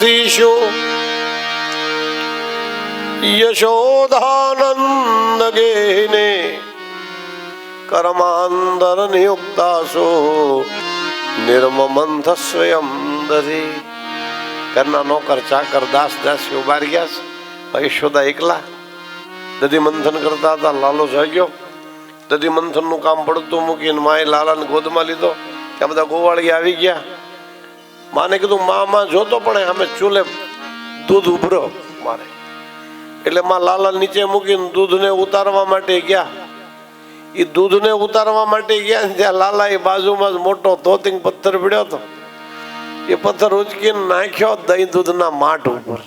શિશુ યશોદાનંદ ગેને કર્માંદર નિયુક્તાસો નિર્મમંથ સ્વયં દધી. ઘરના નોકર ચાકર દાસ દાસીઓ બહાર ગયા છે. યશોદા એકલા દધી મંથન કરતા હતા. લાલો જાગ્યો. દધી મંથન નું કામ પડતું મૂકીને માએ લાલાને ગોદમાં લીધો. ત્યાં બધા ગોવાળી આવી ગયા. માને કીધું માં જોતો પણ અમે ચૂલે દૂધ ઉભરો મારે. એટલે માં લાલા નીચે મૂકીને દૂધને ઉતારવા માટે ગયા. એ દૂધને ઉતારવા માટે ગયા ત્યાં લાલા એ બાજુમાં જ મોટો ધોતિંગ પથ્થર પીડ્યો હતો. એ પથ્થર ઉચકીને નાખ્યો દહીં દૂધના માટ ઉપર.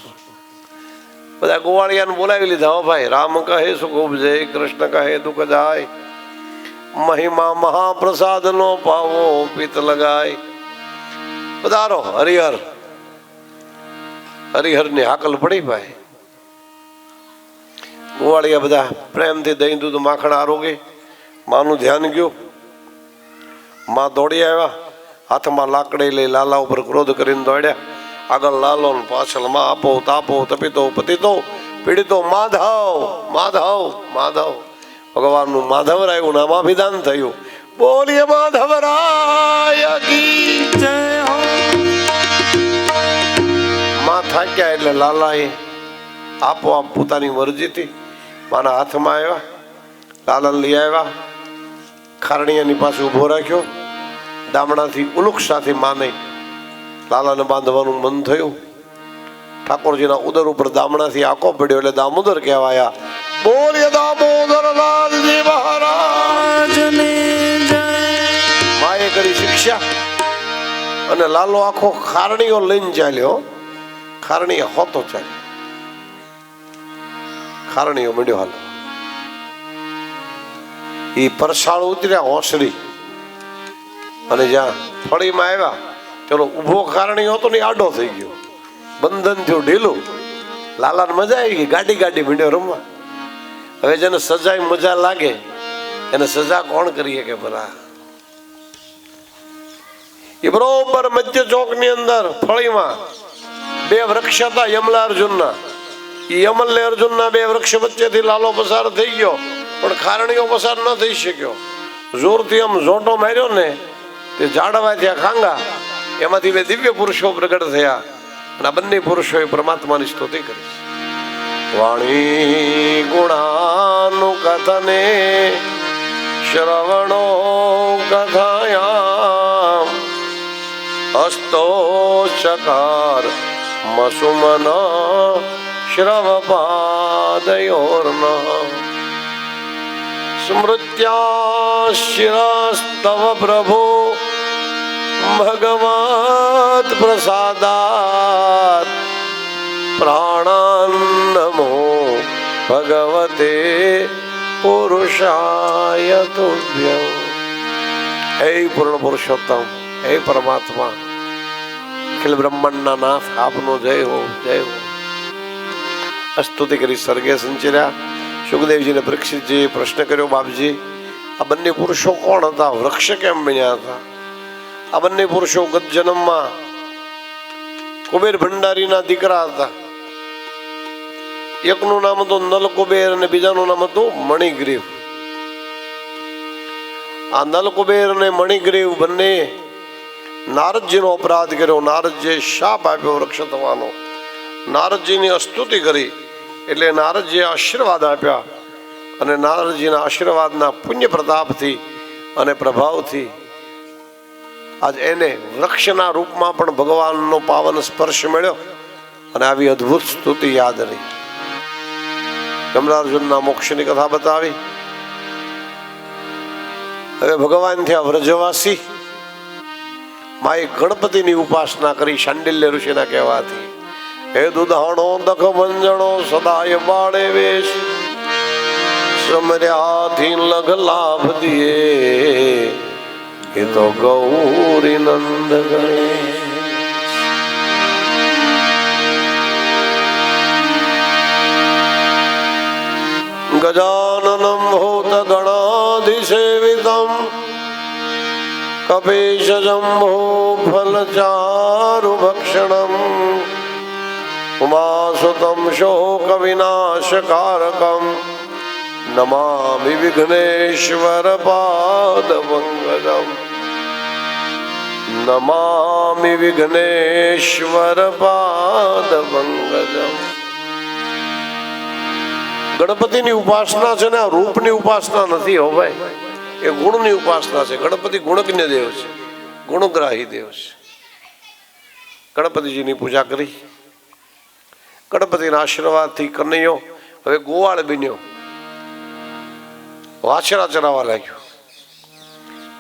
બધા ગોવાળિયાને બોલાવી લીધા. હો ભાઈ, રામ કહે સુખ ઉપજે, કૃષ્ણ કહે દુઃખ જાય, મહિમા મહાપ્રસાદ નો પાવો પિત્ત લગાય. પધારો હરિહર. હરિહર ની હાકલ પડી ભાઈ. ગોવાળિયા બધા પ્રેમથી દહીં દૂધ માખણ આરોગી. માનું ધ્યાન ગયું. માં દોડી આવ્યા. હાથમાં લાકડી લઈ લાલા ઉપર ક્રોધ કરીને દોડ્યા. આગળ લાલો ને પાછળ માં આપો તાપો તપિતો પતિતો પીડિતો માધવ માધવ માધવ. ભગવાનનું માધવ રાયું નામાભિધાન થયું. બોલીએ માધવરાય કી જય હો. માં થાક્યા એટલે લાલાએ આપોઆપ પોતાની મરજીથી માના હાથમાં આવ્યા. લાલાને લઈ આવ્યા. ખારણીયાની પાસે ઉભો રાખ્યો. દામણાથી ઉલુક સાથે માને લાલાને બાંધવાનું મન થયું. ઠાકોરજીના ઉદર ઉપર દામણાથી આંકો પડ્યો એટલે દામોદર કહેવાયા. બોલીએ દામોદર લાલજી મહારાજની જય. માએ કરી શિક્ષા અને લાલો આખો ખારણીઓ લઈને ચાલ્યો. ખારણીએ હોતો ચાલ્યો. ખારણીઓ મળ્યો હાલ. એ પરસાળ ઉતર્યા હોસડી અને જ્યાં ફળીમાં આવ્યા પેલો ઉભો ખારણીઓ હતો ને આડો થઈ ગયો. બંધન થયું ઢીલું. લાલાને મજા આવી ગઈ. ગાડી ગાડી મીંડ્યો રમવા. હવે જેને સજા મજા લાગે એને સજા કોણ કરીએ કે ભલા. એ બરોબર મધ્ય ચોક ની અંદર ફળીમાં બે વૃક્ષ હતા યમલા અર્જુનના. એ યમલ ને અર્જુનના બે વૃક્ષ વચ્ચેથી લાલો પસાર થઈ ગયો પણ ખારણીઓ પસાર ન થઈ શક્યો. જોરથી આમ ઝોંટો માર્યો ને તે ઝાડવા થયા ખાંગા. એમાંથી બે દિવ્ય પુરુષો પ્રગટ થયા અને આ બંને પુરુષોએ પરમાત્માની સ્તુતિ કરી. વાણી ગુણાનું કથને શ્રવણો કથાયામ હસ્તો ચકાર મસુમન શ્રવપાદયોર્ન સ્મૃત્યાશિરસ્તવ પ્રભુ ભગવત પ્રસાદાત પ્રાણાન્નમો ભગવતે પુરુષાય તુભ્યં. હે પૂર્ણ પુરુષોત્તમ, હે પરમાત્મા, અખિલ બ્રહ્માંડના નાથ આપનો જય હો, જય હો. સ્તુતિ કરી સ્વર્ગે સંચર્યા. સુખદેવજીને પરીક્ષિતજીએ પ્રશ્ન કર્યો, બાપજી આ બંને પુરુષો કોણ હતા? વૃક્ષ કેમ બન્યા હતા? આ બંને પુરુષો ગત જન્મમાં કુબેર ભંડારીના દીકરા હતા. એકનું નામ હતું નલકુબેર અને બીજાનું નામ હતું મણિગ્રીવ. આ નલકુબેર અને મણિગ્રીવ બંને નારદજીનો અપરાધ કર્યો. નારદજીએ શાપ આપ્યો વૃક્ષ થવાનો. નારદજીની સ્તુતિ કરી એટલે નારદજીએ આશીર્વાદ આપ્યા અને નારદજીના આશીર્વાદના પુણ્ય પ્રતાપથી અને પ્રભાવથી આજ એને વૃક્ષના રૂપમાં પણ ભગવાનનો પાવન સ્પર્શ મળ્યો અને આવી અદ્ભુત સ્તુતિ યાદ રહી. યમલાર્જુનના મોક્ષની કથા બતાવી. હવે ભગવાન થયા વ્રજવાસી. માએ ગણપતિની ઉપાસના કરી શાંડિલ્ય ઋષિના કહેવાથી. હે દુધાણો દખ મંજણો સદાય બાળે વેશ સમર્યાથી લઘ લાભ દિયે એ તો ગૌરી નંદ ગણેશ. ગજાનનમ ભૂત ગણાધિસેવિતમ કપીશ જંભો ફલચારુ ભક્ષણમ ઉમાસુતમ શોક વિનાશકારકમ નમામિ વિઘ્નેશ્વર પાદપંકજમ નમામિ વિઘ્નેશ્વર પાદપંકજમ. ગણપતિની ઉપાસના છે ને આ રૂપની ઉપાસના નથી હો ભાઈ, એ ગુણની ઉપાસના છે. ગણપતિ ગુણજ્ઞ દેવ છે, ગુણગ્રાહી દેવ છે. ગણપતિજીની પૂજા કરી, ગણપતિના આશીર્વાદથી કનૈયો હવે ગોવાળ બન્યો, વાછરા ચરાવવા લાગ્યો.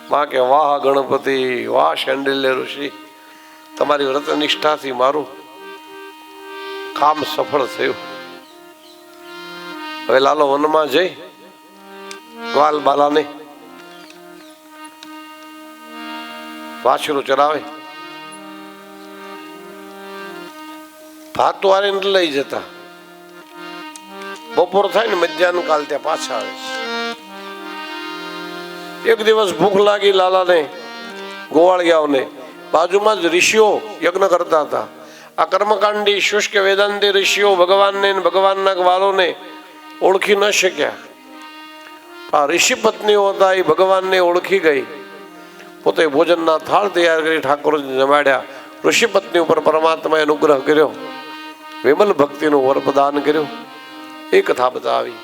માં કે વાહ ગણપતિ, વાહ શાંડિલ્ય ઋષિ, તમારી વ્રત નિષ્ઠાથી મારું કામ સફળ થયું. હવે લાલો વનમાં જઈ ગ્વાલ બાલાને વાછરું ચરાવે, ભાત વાળીને લઈ જતા. બપોર થાય ને મધ્યાહન કાલ ત્યાં પાછા આવે. એક દિવસ ભૂખ લાગી લાલાને, ગોવાળિયાઓને. બાજુમાં જ ઋષિઓ યજ્ઞ કરતા હતા. આ કર્મકાંડી શુષ્ક વેદાંતી ઋષિઓ ભગવાનને ભગવાનના ગ્વાલોને ઓળખી ન શક્યા. આ ઋષિ પત્નીઓ હતા એ ભગવાનને ઓળખી ગઈ. પોતે ભોજનના થાળ તૈયાર કરી ઠાકોરજી જમાડ્યા. ઋષિ પત્ની ઉપર પરમાત્માએ અનુગ્રહ કર્યો, વિમલ ભક્તિનું વર પ્રદાન કર્યું. એ કથા બતાવી.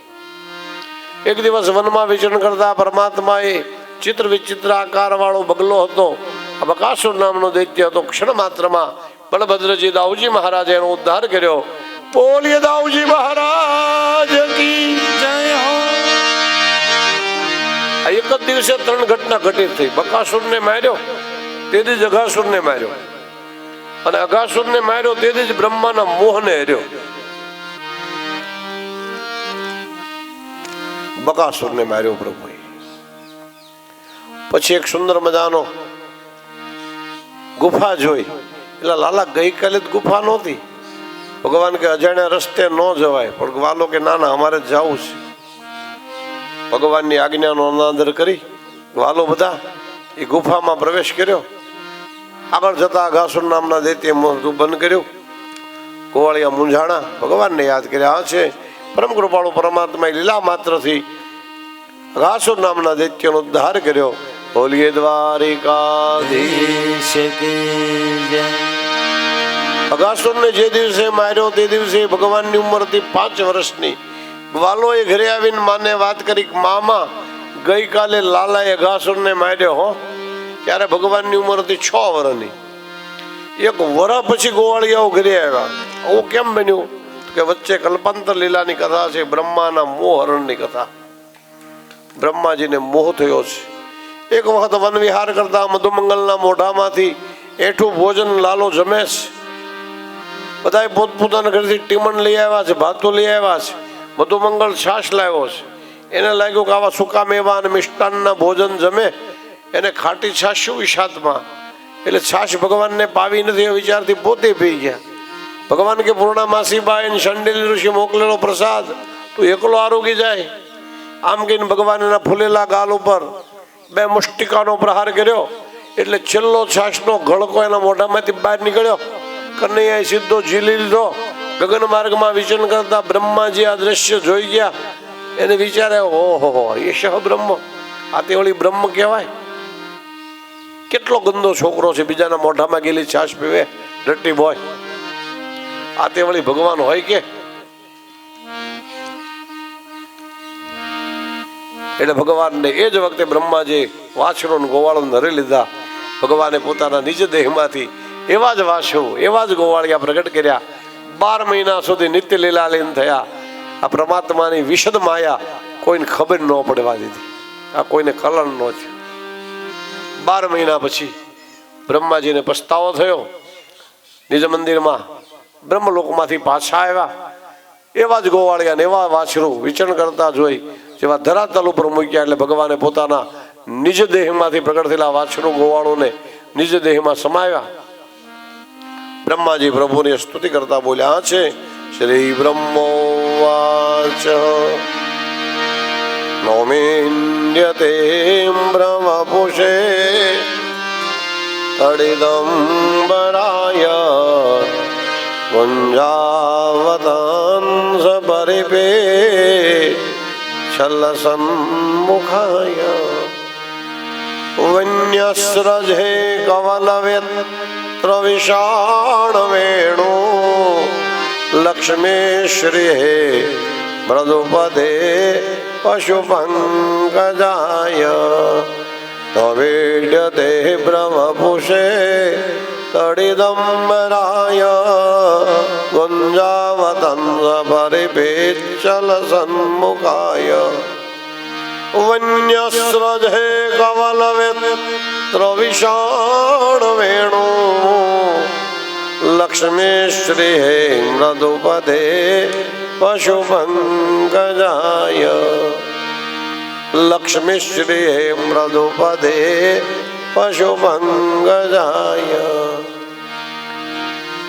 એક દિવસ વનમાં વિચરણ કરતા પરમાત્માએ ચિત્ર વિચિત્ર આકાર વાળો બગલો હતો, બકાસુર નામનો દૈત્ય હતો. ક્ષણ માત્રમાં બલભદ્રજી દાઉજી મહારાજે એનો ઉદ્ધાર કર્યો. બોલીએ દાઉજી મહારાજ કી જય હો. એક જ દિવસે 3 ઘટના ઘટિત થઈ. બકાસુરને માર્યો, તેથી જ અઘાસુરને માર્યો, અને અઘાસુરને માર્યો તેથી જ બ્રહ્માના મોહને હર્યો. બકાસુરને માર્યો પ્રભુએ. પછી એક સુંદર મજાનો ગુફા જોઈ. એટલે લાલા ગઈકાલે જ ગુફા નહોતી. ભગવાન કે અજાણ્યા રસ્તે ન જવાય, પણ ગ્વાલો કે ના ના અમારે જવું છે. ભગવાનની આજ્ઞાનો અનાદર કરી ગ્વાલો બધા એ ગુફામાં પ્રવેશ કર્યો. આગળ જતા અઘાસુર નામના દૈત્ય મોઢું બંધ કર્યું. ગોવાળિયા મૂંઝાણા, ભગવાનને યાદ કર્યા. આ છે પરમ કૃપાળુ પરમાત્માએ લીલા માત્રથી અઘાસુર નામના દૈત્યનો ઉદ્ધાર કર્યો. બોલીએ દ્વારિકાધીશ કી જય. અઘાસુરને જે દિવસે માર્યો તે દિવસે ભગવાનની ઉંમર હતી 5 વર્ષની. ગ્વાલોએ ઘરે આવીને માને વાત કરી, મામા ગઈકાલે લાલાએ અઘાસુરને માર્યો હો. ત્યારે ભગવાનની ઉંમર હતી 6 વર્ષની. 1 વર્ષ પછી ગોવાળિયાઓ ઘરે આવ્યા. આવું કેમ બન્યું? કે વચ્ચે કલ્પાંતર લીલાની કથા છે, બ્રહ્માના મોહરણની કથા. બ્રહ્માજીને મોહ થયો છે. એક વખત વન વિહાર કરતા મધુમંગલના મોઢામાંથી એઠું ભોજન લાલો જમે છે. બધા પોતપોતાના ઘરેથી ટીમણ લઈ આવ્યા છે, ભાતો લઈ આવ્યા છે. મધુમંગલ છાશ લાવ્યો છે. એને લાગ્યું કે આવા સૂકા મેવા અને મિષ્ટાનના ભોજન જમે, એને ખાટી છાશ શું વિષાદમાં. એટલે છાશ ભગવાનને પાવી નથી એ વિચારથી પોતે પી ગયા. ભગવાન કે પૂર્ણામાસીબાઈ શંડિલ ઋષિ મોકલેલો પ્રસાદ તું એકલો આરોગી જાય. આમ કહીને ભગવાન એના ફૂલેલા ગાલ ઉપર 2 મુષ્ટિકાનો પ્રહાર કર્યો. એટલે છેલ્લો છાશનો ઘડકો એના મોઢામાંથી બહાર નીકળ્યો. કનૈયાએ સીધો ઝીલી લીધો. ગગન માર્ગમાં વિચરણ કરતા બ્રહ્માજી આ દ્રશ્ય જોઈ ગયા. એને વિચારે, ઓહો યશ બ્રહ્મ, આ તે વળી બ્રહ્મ કહેવાય. કેટલો ગંદો છોકરો છે, બીજાના મોઢામાં ગયેલી છાશ પીવે, ડર્ટી બોય. આ તે વળી ભગવાન હોય કે? એટલે ભગવાનને એ જ વખતે બ્રહ્માજી વાછરો ગોવાળો ધરી લીધા. ભગવાને પોતાના નિજ દેહમાંથી એવા જ વાછરો, એવા જ ગોવાળિયા પ્રગટ કર્યા. 12 મહિના સુધી નિત્ય લીલાલીન થયા. આ પરમાત્માની વિશદ માયા કોઈને ખબર ન પડવા દીધી. આ કોઈને કલન ન થયું. 12 મહિના પછી બ્રહ્માજીને પસ્તાવો થયો. નિજ મંદિરમાં બ્રહ્મલોકમાંથી પાછા આવ્યા. એવા જ ગોવાળિયા ને એવા વાછરું વિચરણ કરતા જોઈ જેવા ધરાતલ ઉપર મૂક્યા. એટલે ભગવાને પોતાના નિજ દેહમાંથી પ્રગટ થયેલા વાછરું ગોવાળોને નિજ દેહમાં સમાવ્યા. બ્રહ્માજી પ્રભુની સ્તુતિ કરતા બોલ્યા છે, શ્રી બ્રહ્મોવાચ નૌમિન્યતે બ્રહ્મપુષે અડિદંબરાય ગુંજાવતાંસ પરિપે છલ સન્મુખાય વન્યસ્રજે કવલવેત્ર વિષાણ વેણુ લક્ષ્મી શ્રી મૃદુપદે પશુપંકજાય તવીડ્યતે બ્રહ્મપુષે તડિદંબરાય ગુંજાવતંસ પરિપેચ્છલ સન્મુખાય વન્યસ્રજે કવલવેત્ર વિષાણ વેણુ લક્ષ્મી શ્રી મૃદુપદે પશુપંકજાય લક્ષ્મી શ્રી મૃદુપદે પશુપંકજાય.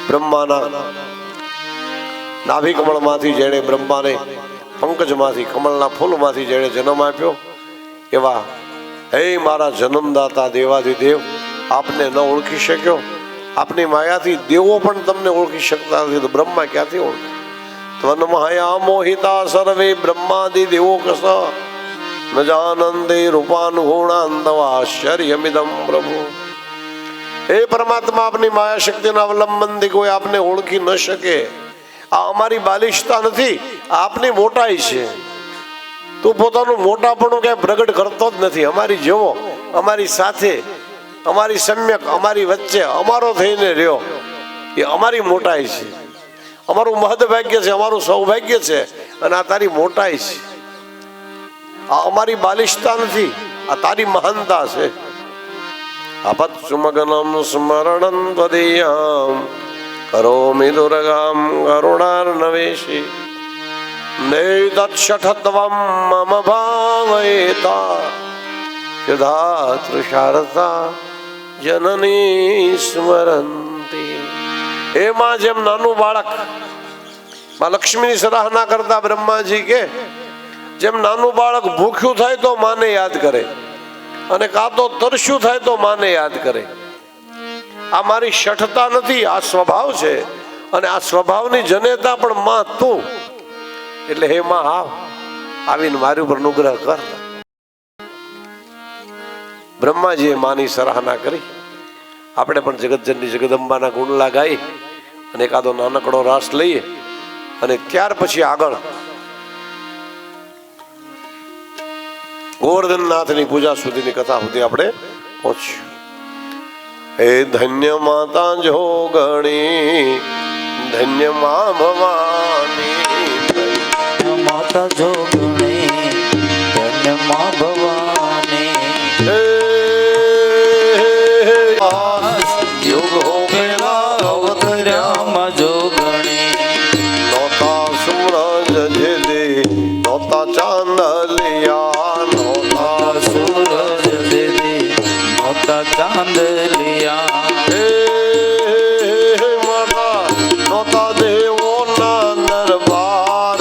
બ્રહ્માના નાભી કમળમાંથી જેણે બ્રહ્માને પંકજમાંથી કમળના ફૂલમાંથી જેણે જન્મ આપ્યો એવા હે મારા જન્મદાતા દેવાધિદેવ, આપને ન ઓળખી શક્યો. આપની માયાથી દેવો પણ તમને ઓળખી શકતા નથી તો બ્રહ્મા ક્યાંથી ઓળખે? ત્વન માયા મોહિતા સર્વે બ્રહ્માદિ દેવો કસ ન જાનંદે રૂપાન ગુણાંતવા આશ્ચર્યમિદમ પ્રભુ. હે પરમાત્મા, આપની માયા શક્તિના અવલંબનથી કોઈ આપને ઓળખી ન શકે. આ અમારી બાલિશતા નથી, આપની મોટાઈ છે. તું પોતાનું મોટાપણું ક્યાંય પ્રગટ કરતો જ નથી. અમારી જેવો, અમારી સાથે, અમારી સમ્યક, અમારી વચ્ચે અમારો થઈને રહ્યો, એ અમારી મોટાઈ છે. અમારું મહદભાગ્ય છે, અમારું સૌભાગ્ય છે. અને આ તારી મોટાઈ છે. આ અમારી બાલિશતા નથી, આ તારી મહાનતા છે. આપત્સુમગનમ સ્મરણં ત્વદીયામ કરોમિ દુર્ગામ કરુણાર્ણવેશી નૈતત્ષઠત્વં મમ ભાવયેતા યુધા તૃષાર્તા જનની સ્મરંતી. હે માં, જેમ નાનું બાળક માં લક્ષ્મીની સરાહના કરતા બ્રહ્માજી કે જેમ નાનું બાળક ભૂખ્યું થાય તો માને યાદ કરે અને કાં તો તરસ્યું થાય તો માને યાદ કરે. આ મારી શઠતા નથી, આ સ્વભાવ છે. અને આ સ્વભાવની જનેતા પણ માં તું. એટલે હે માં, આવીને મારી ઉપર અનુગ્રહ કર. બ્રહ્માજીએ માની સરાહના કરી. આપણે પણ જગતજનની જગદંબાના ગુણલા ગાઈ અને એકાદો નાનકડો રાસ લઈએ અને ત્યાર પછી આગળ ગોવર્ધનનાથની પૂજા સુધીની કથા સુધી આપણે પહોંચ્યું. હે ધન્ય માતા જોગણી, ધન્ય મા ભવાની, માતા જોગણી, ધન્ય મા ભવાની. યુગ હો પેલા અવતર્યામાં જોગણી, નોતા સૂરજ જેદે નોતા ચાંદલિયા, નોતા સૂરજ દેદી નોતા ચાંદલિયા. નોતા દેવોના દરબાર,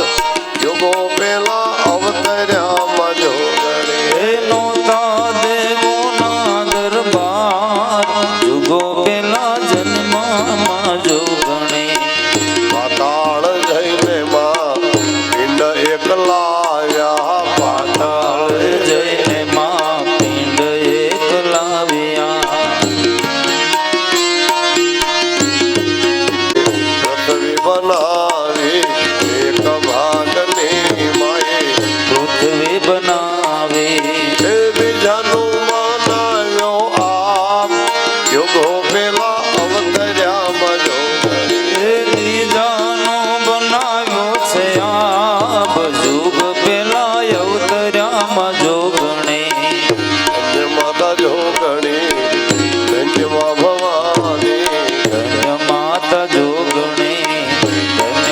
યુગો પેલા અવતર્યામાં જોગણી. નોતા દેવોના દરબાર, જુગો પેલા જન્મમાં જોગણી. પાતાળ જઈને માં પિંડ એકલાવ્યા, પાતાળ જઈને માં પિંડ એકલાવ્યા. પૃથ્વી બનાવી એક ભાગની માએ, પૃથ્વી બનાવી એ બીજાનું બનાવ્યો આપ, યુગો પેલા અવતર્યામાં જોગણી. બીજાનો બનાવ્યો છે આપ, જુગ પેલા અવતર્યામાં જોગણી. ધન્ય માતા જોગણી, ધન્ય મા ભવાની, ધન્ય માતા જોગણી, ધન્ય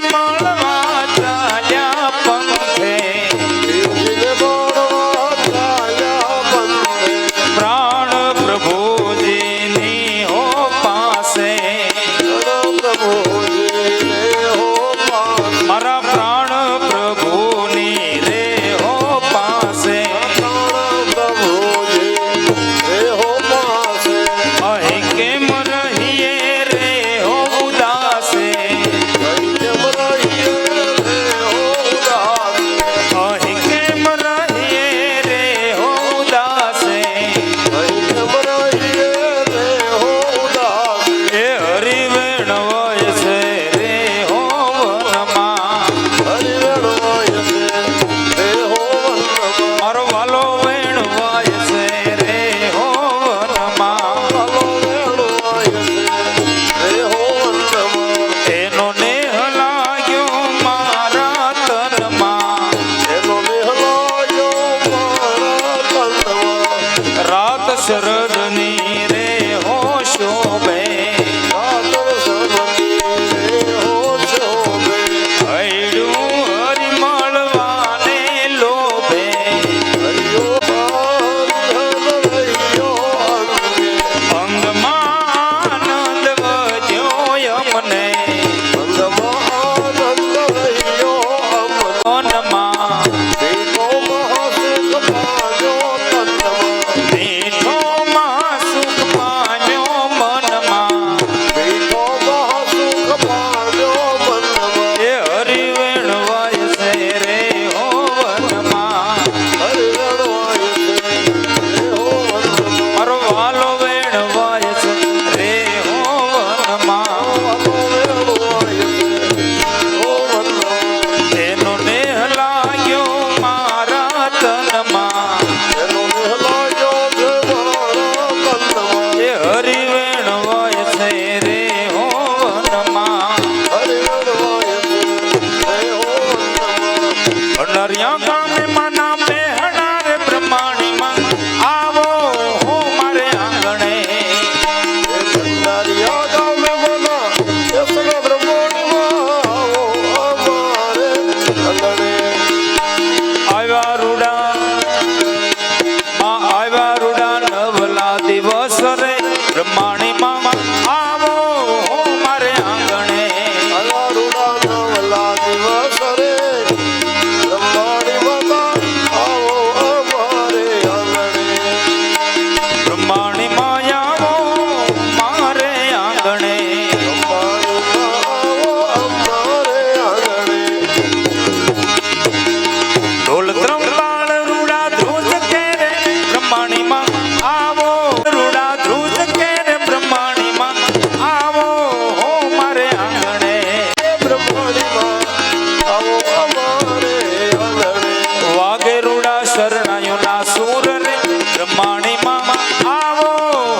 મળવા ચાલ્યા પંથે શિવજીને મળવા ચાલ્યા પંથે પ્રાણ પ્રભુજીની હો પાસે પ્રભુજીને હો પાસે મારા પ્રાણ પ્રભુની રે હો પાસે પ્રભુજી રે હો પાસે અહીં કેમ રહીએ રે હો ઉદાસે કેમ રહીએ રે હો ઉદાસ અહીં કેમ રહીએ રે હો ઉદાસે કેમ રહીએ રે હો ઉદાસ એ હરિવેણ હોય છે રે હો વનમાં હરિવેણવાય છે રે હો વનમાં મારો વાલો વેણ હોય છે રે હો વનમાં વાલો વેણવાય છે રે હો વનમાં એનો નેહ લાગ્યો મારા તનમાં એનો નિહલાયો મારા તનમાં રાત શરદની રે હો શોભે રાતર સરની રે હો શોભે હૈડું હરિ મળવાને લોભે હરિયો બાંધન રહીયો અંગે અંગમાં આનંદ વધ્યો યમને અંગમાં આનંદ રહીયો અમન મનમાં ભીખો મહાસુખ પામ્યો તનમાં મીઠોમાં સુખ પામ્યો મનમાં ભીખો મહાસુખ પામ્યો મનમાં એ હરિવેણ વાય છે રે હો વનમાં હરિવેણવાય છે રે હો વનમાં મારો વાલો વેણ વાય છે રે હો વનમાં વાલો વેણવાય છે હો વનમાં એનો નેહ લાગ્યો મારા તનમાં એનો નિહલાયો છે મારા તનમાં એ હરિવેણ વાય છે રે હો વનમાં હરિવેણવાય છે રે હો વનમાં અનરિયા ગામે માના બેહણા રે બ્રહ્માણીમાં આવો હો મારે આંગણે ભંડારીયા ગામે મના યસના બ્રહ્માણીમાં આવો અમારે આંગણે આવ્યા રૂડા માં આવ્યા રૂડા નવલા દિવસ રે બ્રહ્માણી માં આવો હો મારે આંગણે અલારુડા નવલા દિવસ રે બ્રહ્માણી માતા આવો અમારે આંગણે બ્રહ્માણી માં આવો મારે આંગણે બ્રહ્માણીમાં આવો અમારે આંગણે ઢોલ ત્રંબાળ રૂડા ધ્રુજ કે રે બ્રહ્માણી માં આવો રૂડા ધ્રુજ કે રે બ્રહ્માણી માં આવો હો મારે આંગણે બ્રહ્માણીમાં આવો અમારે આંગણે વાગે રૂડા શરણાયોના સૂર રે બ્રહ્માણી માં આવો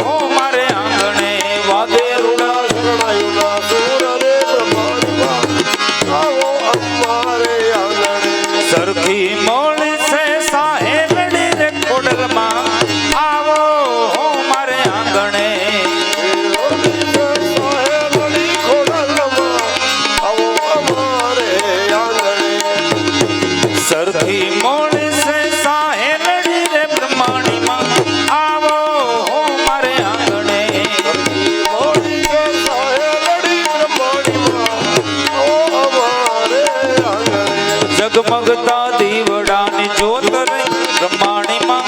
હો મારે આંગણે વાગે રૂડા શરણાયુના સૂર રે બ્રહ્માણીમાં આવો અમારે આંગણે સરખી મોળી છે સાહેબડી રે ખોડલમાં આવો હો મારે આંગણે સાહેબની ખોડલમાં આવો અમારે આંગણે સરખી મોળી છે સાહેબડી રે બ્રહ્માણીમાં આવો હો મારે આંગણે મોડી કે સાહેબડી બ્રહ્માણીમાં આવો અમારે આંગણે જગમગતા દીવડાની જ્યોત રે બ્રહ્માણીમાં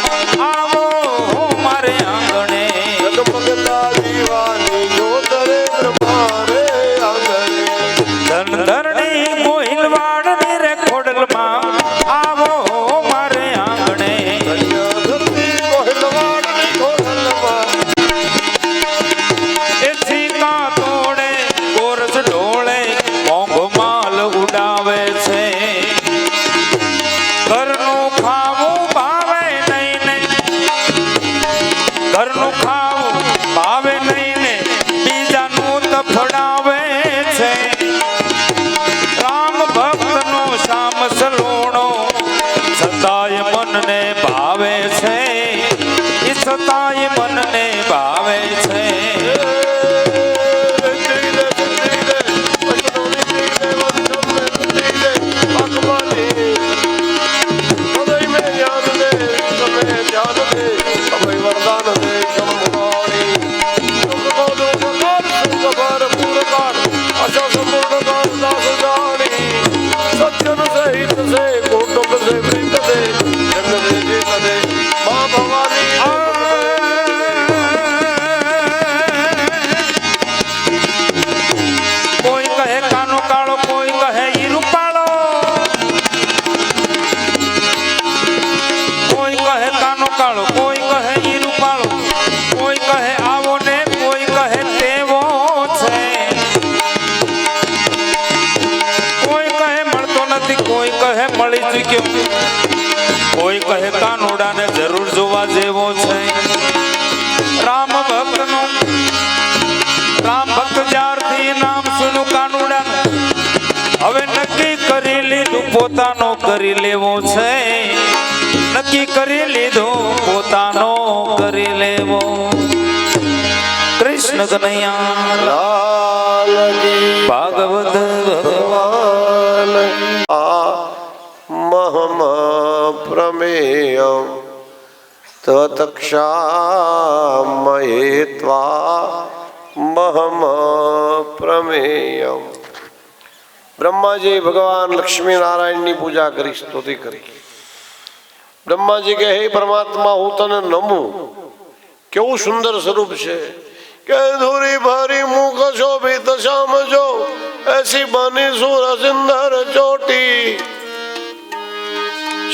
આવો હો મારે આંગણે જગમગતા દીવાની જ્યોત રે બ્રહ્મારે આંગણે ધન ધરણી મોહિલવાડની રે ખોડલમાં આવો હો મારે આંગણે ધરતી મોહિલવાડની ખોડલમાં એ સીતા તોડે ગોરસ ઢોળે મોંઘો માલ ઉડાવે છે ઘરનું ખા ચૂક્યો. કોઈ કહે કાનુડાને જરૂર જોવા જેવો છે. રામ ભક્ત જ્યારથી નામ સુનું કાનુડાનું, હવે નક્કી કરી લીધું પોતાનો કરી લેવો છે. નક્કી કરી લીધું પોતાનો કરી લેવો. કૃષ્ણ કનૈયા લાલ કી ભાગવત ભગવાન આ મહમ પ્રમેયમ તત્ક્ષામયે ત્વા મહમ પ્રમેયમ. બ્રહ્માજી ભગવાન લક્ષ્મી નારાયણની પૂજા કરી, સ્તુતિ કરી. બ્રહ્માજી કે હે પરમાત્મા, હું તને નમું. કેવું સુંદર સ્વરૂપ છે કે ધૂરી ભારી મુખ શોભિત શ્યામ જો એસી બની સુર સિંધર ચોટી.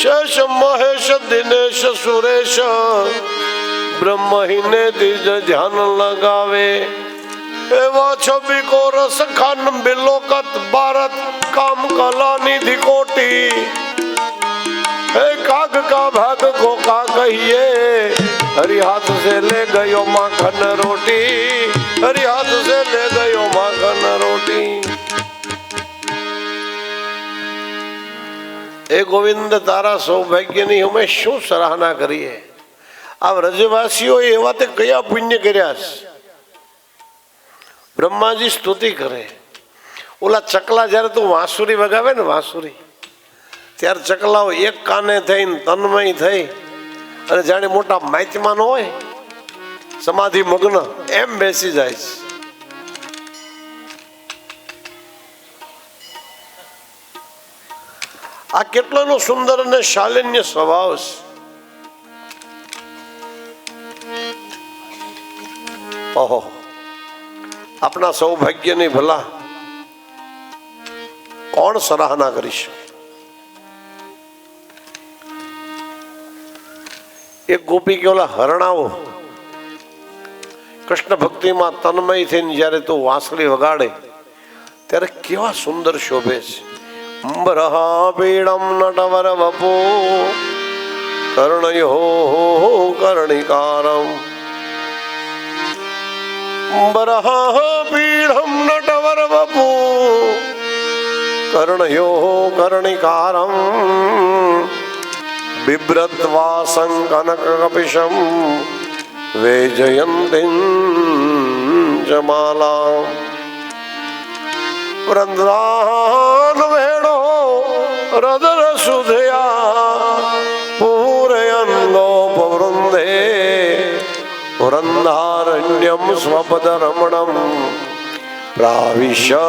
શેષ મહેશ દિનેશ સુરેશ બ્રહ્મને તીજ ધ્યાન લગાવે. એવા છબી કો રસ ખાન બિલોકત ભારત કામ કલા નિધિ કોટી. हे काग का भाग को का कहिए, हरि हाथ से ले गयो माखन रोटी. हरि हाथ से ले गयो माखन रोटी. એ ગોવિંદ, તારા સૌભાગ્યની અમે શું સરાહના કરીએ. આ વ્રજવાસીઓ એવા તે કયા પુણ્ય કર્યા છે. બ્રહ્માજી સ્તુતિ કરે. ઓલા ચકલા જયારે તું વાંસુરી વગાવે ને, વાંસુરી, ત્યારે ચકલાઓ એક કાને થઈને તન્મય થઈ અને જાણે મોટા માચમાન હોય સમાધિ મગ્ન એમ બેસી જાય છે. આ કેટલાનો સુંદર અને શાલિન્ય સ્વભાવ છે. ઓહો, આપણા સૌભાગ્યની ભલા કોણ સરાહના કરીશ. એક ગોપી કે ઓલા હરણાઓ કૃષ્ણ ભક્તિમાં તન્મય થઈને જયારે તું વાંસળી વગાડે ત્યારે કેવા સુંદર શોભે છે. બ્રહાપીડમ નટવર વપો કર્ણયો કર્ણિકારમ. બ્રહાપીડમ નટવર વપો કર્ણયો કર્ણિકારમ. बिभ्रत्वा संकनक कपिशम वेजयन्तीं जमाला. वृंदावन वेणो रदर सुधया पूरयन् गोपवृन्दे. वृन्दारण्यं स्वपद रमणं प्राविशद्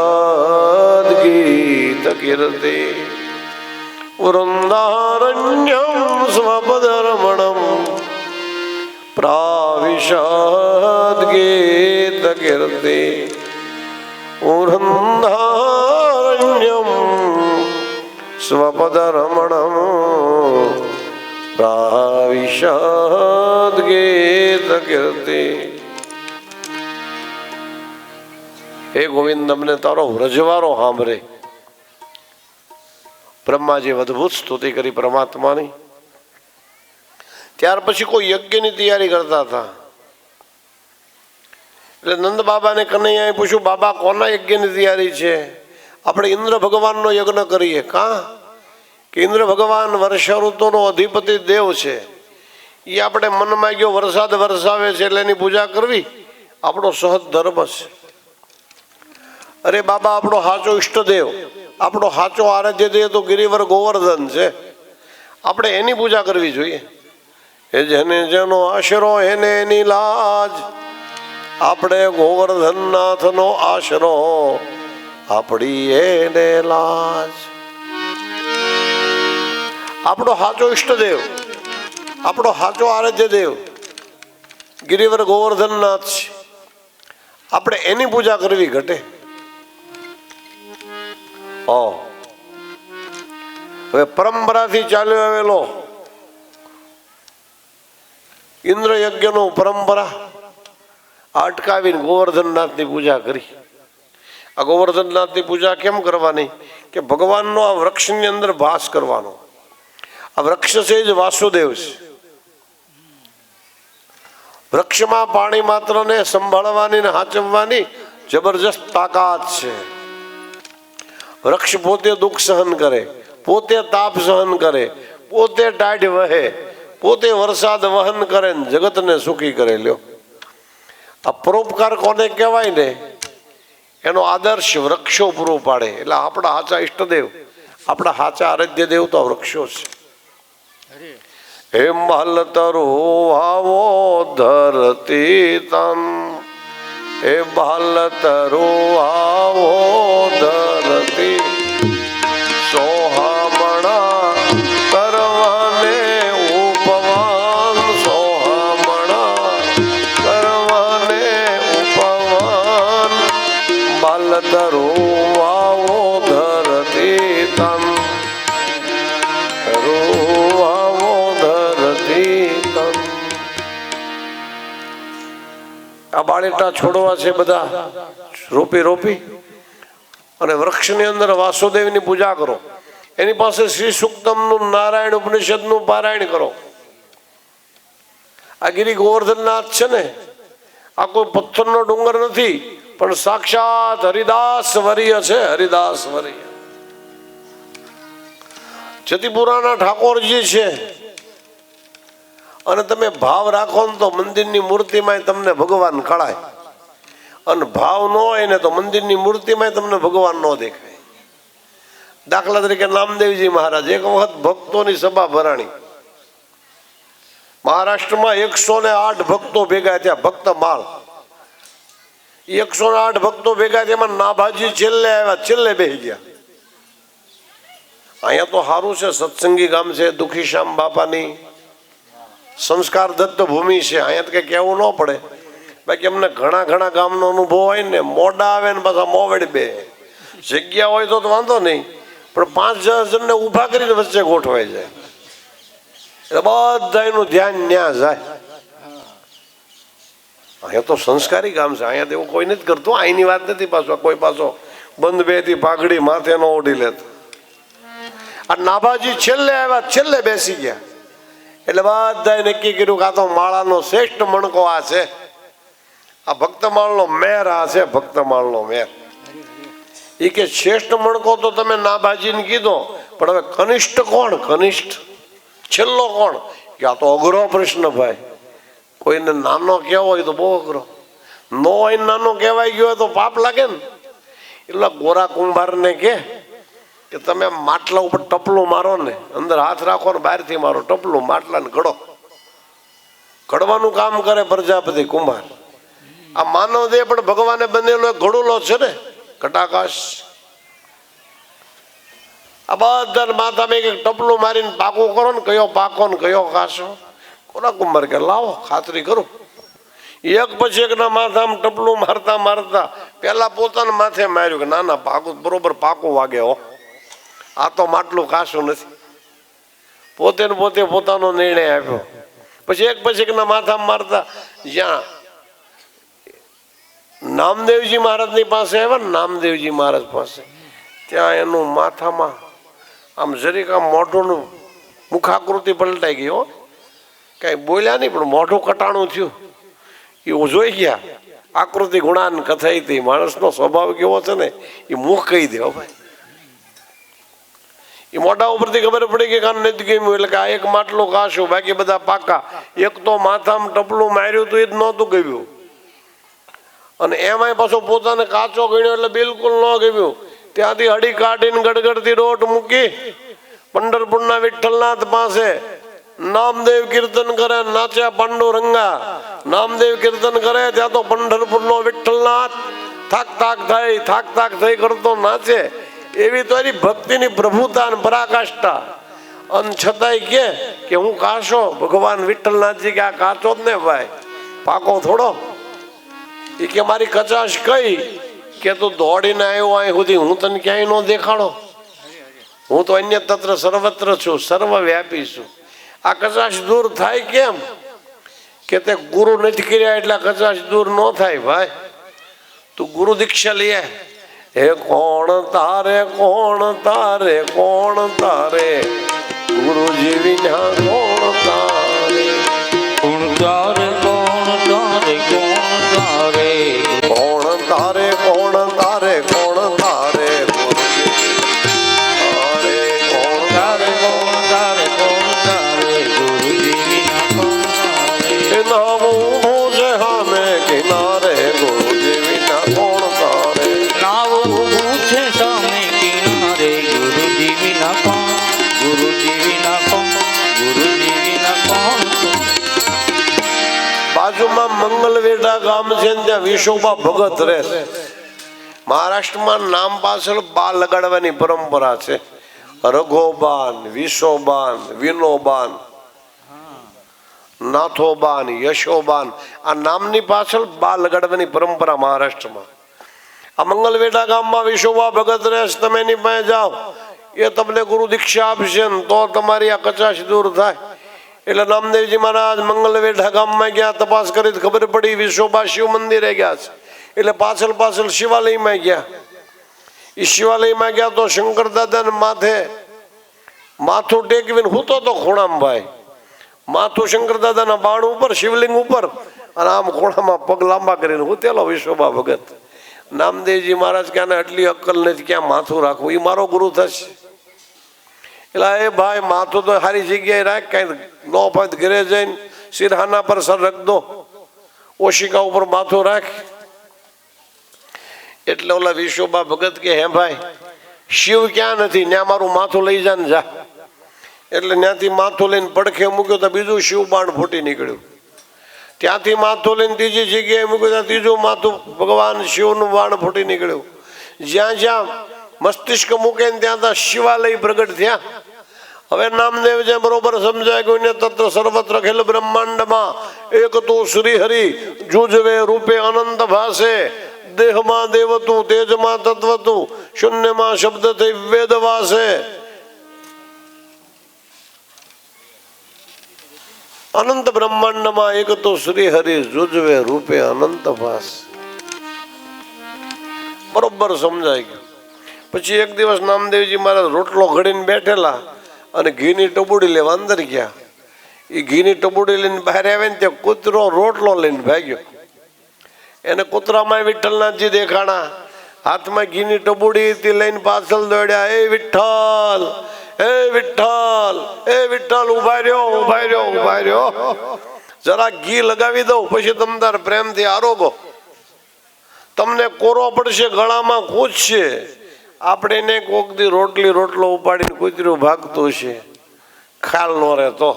गीत कीर्ति. वृन्दारण्यं स्वपदरमणं प्राविशद् गीतकीर्ति. वृन्दारण्यं स्वपदरमणं प्राविशद् गीतकीर्ति. हे गोविंद, अमने तारो व्रजवारो सांभळे. બ્રહ્માજી અદભુત સ્તુતિ કરી પરમાત્માની. ત્યાર પછી કોઈ યજ્ઞની તૈયારી કરતા હતા. એટલે નંદ બાબાને કનૈયાએ પૂછ્યું, બાબા કોના યજ્ઞની તૈયારી છે? આપણે ઇન્દ્ર ભગવાનનો યજ્ઞ કરીએ. કા કે ઇન્દ્ર ભગવાન વર્ષ ઋતુનો અધિપતિ દેવ છે. એ આપણે મનમાં ગયો વરસાદ વરસાવે છે એટલે એની પૂજા કરવી આપણો સહજ ધર્મ છે. અરે બાબા, આપણો સાચો ઈષ્ટદેવ, આપણો સાચો આરાધ્ય દેવ તો ગિરિવર ગોવર્ધન છે. આપણે એની પૂજા કરવી જોઈએ. એ જેને જેનો આશરો એને એની લાજ. આપણે ગોવર્ધનનાથનો આશરો, આપણી એને લાજ. આપણો સાચો ઈષ્ટદેવ, આપણો સાચો આરાધ્ય દેવ ગિરિવર ગોવર્ધનનાથ છે. આપણે એની પૂજા કરવી ઘટે. હવે પરંપરાથી ચાલ્યો આવેલો ઇન્દ્ર યજ્ઞનો પરંપરા અટકાવીને ગોવર્ધનનાથની પૂજા કરી. આ ગોવર્ધનનાથની પૂજા કેમ કરવાની? કે ભગવાનનો આ વૃક્ષની અંદર વાસ કરવાનો. આ વૃક્ષ છે જ વાસુદેવ છે. વૃક્ષમાં પાણી માત્રને સંભાળવાની ને હાચવવાની જબરજસ્ત તાકાત છે. વૃક્ષ પોતે દુઃખ સહન કરે, પોતે તાપ સહન કરે, પોતે ટાઢ વહે, પોતે વરસાદ વહન કરે ને જગતને સુખી કરે. લ્યો, આ પરોપકાર કોને કહેવાય ને, એનો આદર્શ વૃક્ષો પૂરો પાડે. એટલે આપણા સાચા ઈષ્ટદેવ, આપણા સાચા આરાધ્ય દેવ તો વૃક્ષો છે. હિમલ તરુ આવો ધરતી તન, હે બાલ તરુ આવો ધરતી, સોહામણા કરવાને ઉપવાન, સોહામણા કરવાને ઉપવાન, બાલ તરુ આવો ધરતી તન, આ બાળેટા છોડવા છે બધા રોપી રોપી અને વૃક્ષની અંદર વાસુદેવની પૂજા કરો. એની પાસે શ્રી સુક્તમનું, નારાયણ ઉપનિષદનું પારાયણ કરો. આ ગિરી ગોવર્ધનનાથ છે ને, આ કોઈ પથ્થરનો ડુંગર નથી, પણ સાક્ષાત હરિદાસ વર્ય છે. હરિદાસ વર્ય જતીપુરાના ઠાકોરજી છે. અને તમે ભાવ રાખો ને તો મંદિરની મૂર્તિમાં તમને ભગવાન કળાય, અને ભાવ ન હોય ને તો મંદિરની મૂર્તિમાં તમને ભગવાન ન દેખાય. દાખલા તરીકે નામદેવજી મહારાજ એક વખત ભક્તોની સભા ભરાણી. મહારાષ્ટ્રમાં 108 ભક્તો ભેગા થયા, ભક્ત માળ. 108 ભક્તો ભેગા થયા, એમાં નાભાજી છેલ્લે આવ્યા, છેલ્લે બેસી ગયા. અહીંયા તો સારું છે, સત્સંગી ગામ છે, દુખી શ્યામ બાપાની સંસ્કાર દત્ત ભૂમિ છે. અહીંયા તો કંઈ કહેવું ન પડે. બાકી અમને ઘણા ઘણા ગામનો અનુભવ હોય ને, મોડા આવે ને પાછા મોવડ બે જગ્યા હોય તો વાંધો નહીં, પણ 5-10 જણને ઊભા કરીને વચ્ચે ગોઠવાઈ જાય એટલે બધાનું ધ્યાન ન્યા જાય. અહીંયા તો સંસ્કારી ગામ છે, અહીંયા તો એવું કોઈ નથી કરતું. અહીંની વાત નથી. પાછો કોઈ પાછો બંધ બેથી પાઘડી માથે ન ઓઢી લેતો. આ નાભાજી છેલ્લે આવ્યા, છેલ્લે બેસી ગયા. એટલે બધાએ નક્કી કર્યું કે આ તો માળાનો શ્રેષ્ઠ મણકો આ છે, આ ભક્તમાળનો મેર આ છે, ભક્તમાળનો મેર. એ કે શ્રેષ્ઠ મણકો તો તમે નાભાજીને કીધો, પણ હવે કનિષ્ઠ કોણ? કનિષ્ઠ છેલ્લો કોણ? કે આ તો અઘરો પ્રશ્ન ભાઈ. કોઈને નાનો કહેવો હોય તો બહુ અઘરો, ન હોય નાનો કહેવાય ગયો હોય તો પાપ લાગે ને. એટલે ગોરા કુંભારને કે તમે માટલા ઉપર ટપલું મારો ને, અંદર હાથ રાખો ને બહારથી મારો, ટપલું માટલા ને ઘડો. ઘડવાનું કામ કરે પ્રજાપતિ કુંભાર. આ માનવ દેહ પણ ભગવાને બનેલો ઘડુલો છે ને, ઘટાકાશ. આ બધા માથામાં એક ટપલું મારીને પાકું કરો ને, કયો પાકો ને કયો કાશો. કોના કુંભાર કે લાવો ખાતરી કરું. એક પછી એકના માથામાં ટપલું મારતા મારતા પેલા પોતાના માથે માર્યું કે ના ના પાકું બરોબર પાકું વાગે હો, આ તો માટલું કાશું નથી. પોતે ને પોતે પોતાનો નિર્ણય આપ્યો. પછી એક એકના માથામાં મારતા જ્યાં નામદેવજી મહારાજની પાસે આવ્યા ને, નામદેવજી મહારાજ પાસે, ત્યાં એનું માથામાં આમ જરીક આમ મોઢુંનું મુખાકૃતિ પલટાઈ ગઈ. હો, કાંઈ બોલ્યા નહીં, પણ મોઢું કટાણું થયું. એ જોઈ ગયા, આકૃતિ ગુણાન કથાઈ હતી. માણસનો સ્વભાવ કેવો છે ને, એ મુખ કહી દે. ભાઈ એ મોઢા ઉપરથી ખબર પડી કે કાન નથી ગમ્યું, એટલે કે આ એક માટલું કાશું, બાકી બધા પાકા. એક તો માથામાં ટપલું માર્યું હતું, એ જ નહોતું ગમ્યું. અને એમાંય પાછો પોતાને કાચો ગણ્યો એટલે બિલકુલ ન ગમ્યું. ત્યાંથી હળી કાઢીને ગડગડતી રોટ મૂકી પંઢરપુરના વિઠ્ઠલનાથ પાસે નામદેવ કીર્તન કરે, નાચ્યા પાંડુરંગા. નામદેવ કીર્તન કરે ત્યાં તો પંઢરપુરનો વિઠ્ઠલનાથ થાક થાક થઈ કરતો નાચે. એવી તો એની ભક્તિની પ્રભુતા અને પરાકાષ્ઠા. અને છતાંય કે હું કાશો, ભગવાન વિઠ્ઠલનાથજી કે આ કાચો જ ને ભાઈ, પાકો થોડો. એ કે મારી કચાશ કઈ? કે તું દોડીને આવ્યો અહીં સુધી, હું તને ક્યાંય ન દેખાડો. હું તો અન્ય તત્ર સર્વત્ર છું, સર્વવ્યાપી છું. આ કચાશ દૂર થાય કેમ? કે તે ગુરુ નથી કર્યા એટલે કચાશ દૂર ન થાય ભાઈ. તું ગુરુ દીક્ષા લે. હે કોણ તારે, કોણ તારે, કોણ તારે ગુરુજી વિના કોણ તારે, કોણ તારે કોણ તારે કોણ તારે કોણ તારે કોણ તારે કોણ તારે ગુરુજી તારે કોણ તારે કોણ તારે કોણ તારે ગુરુજી વિના કોણ તારે એ નામ ઊભું છે સામે કિનારે ગુરુજી વિના કોણ તારે, નાવ ઊભું છે સામે કિનારે ગુરુજી વિના કોણ, ગુરુજી વિના કોણ, ગુરુજી વિના કોણ. બાજુમાં મંગલવેઢા ગામ છે ને ત્યાં વિશોબા ભગત રહે. મહારાષ્ટ્રમાં નામ પાછળ બા લગાડવાની પરંપરા છે. રઘોબાન, વિશોબાન, વિનોબાન, નાથોબાન, યશોબાન, આ નામની પાછળ બા લગાડવાની પરંપરા મહારાષ્ટ્રમાં. આ મંગલવેઢા ગામમાં વિશોબા ભગત રહે. તમે એની પાસે જાઓ, એ તમને ગુરુ દીક્ષા આપશે ને તો તમારી આ કચાશ દૂર થાય. એટલે નામદેવજી મહારાજ મંગલવેઢા ગામમાં ગયા, તપાસ કરી ખબર પડી વિશોબા શિવ મંદિરે ગયા છે. એટલે પાછળ પાછળ શિવાલયમાં ગયા. એ શિવાલયમાં ગયા તો શંકર દાદાને માથે માથું ટેકવીને હૂતો તો ખૂણામાં ભાઈ, માથું શંકર દાદાના બાણ ઉપર, શિવલિંગ ઉપર, અને આમ ખૂણામાં પગ લાંબા કરીને હૂતેલો વિશોબા ભગત. નામદેવજી મહારાજ કે આને આટલી અક્કલ નથી, ક્યાં માથું રાખવું, એ મારો ગુરુ થશે. એટલે એ ભાઈ માથું તો સારી જગ્યાએ રાખ, કઈ નો પદ ઘરે જઈને સિરહાના પર સર રખ દો, ઓશિકા ઉપર માથું રાખ. એટલે ઓલા વિશોબા ભગત કે હે ભાઈ શિવ ક્યાં નથી, ત્યાં મારું માથું લઈ જા ને જા. એટલે ત્યાંથી માથું લઈને પડખે મૂક્યો તો બીજું શિવ બાણ ફૂટી નીકળ્યું. ત્યાંથી માથું લઈને ત્રીજી જગ્યાએ મૂક્યું તો ત્રીજું માથું ભગવાન શિવનું બાણ ફૂટી નીકળ્યું. જ્યાં જ્યાં મસ્તિષ્ક મૂકે ને ત્યાં ત્યાં શિવાલય પ્રગટ થયા. હવે નામદેવ જે બરોબર સમજાય ગયું ને તત્ર સર્વત્ર ખેલ બ્રહ્માંડમાં એક તું શ્રી હરિ જુજવે રૂપે અનંત ભાસે, દેહમાં દેવતું તેજમાં તત્વતું શૂન્યમાં શબ્દ થઈ વેદ વાસે. અનંત બ્રહ્માંડમાં એક તો શ્રી હરિ જુજવે રૂપે અનંત ભાસ. બરોબર સમજાય ગયું. પછી એક દિવસ નામદેવજી મહારાજ રોટલો ઘડીને બેઠેલા અને ઘીની ટબુડી લેવા અંદર ગયા. એ ઘીની ટબુડી લઈને બહાર આવે ને ત્યાં કૂતરો રોટલો લઈને ભાગ્યો. એને કૂતરામાં વિઠ્ઠલનાથજી દેખાણા, હાથમાં ઘીની ટબુડી તે લઈને પાછળ દોડ્યા. એ વિઠ્ઠલ, હે વિઠ્ઠલ, હે વિઠ્ઠલ, ઉભા રહ્યો, ઉભા રહ્યો, ઉભા રહ્યો, જરા ઘી લગાવી દઉં પછી તમ તાર પ્રેમથી આરોગો. તમને કોરો પડશે, ગળામાં કૂદશે. આપણે એને કોક દી રોટલો ઉપાડીને કૂતર્યું ભાગતું છે, ખ્યાલ ન રહે તો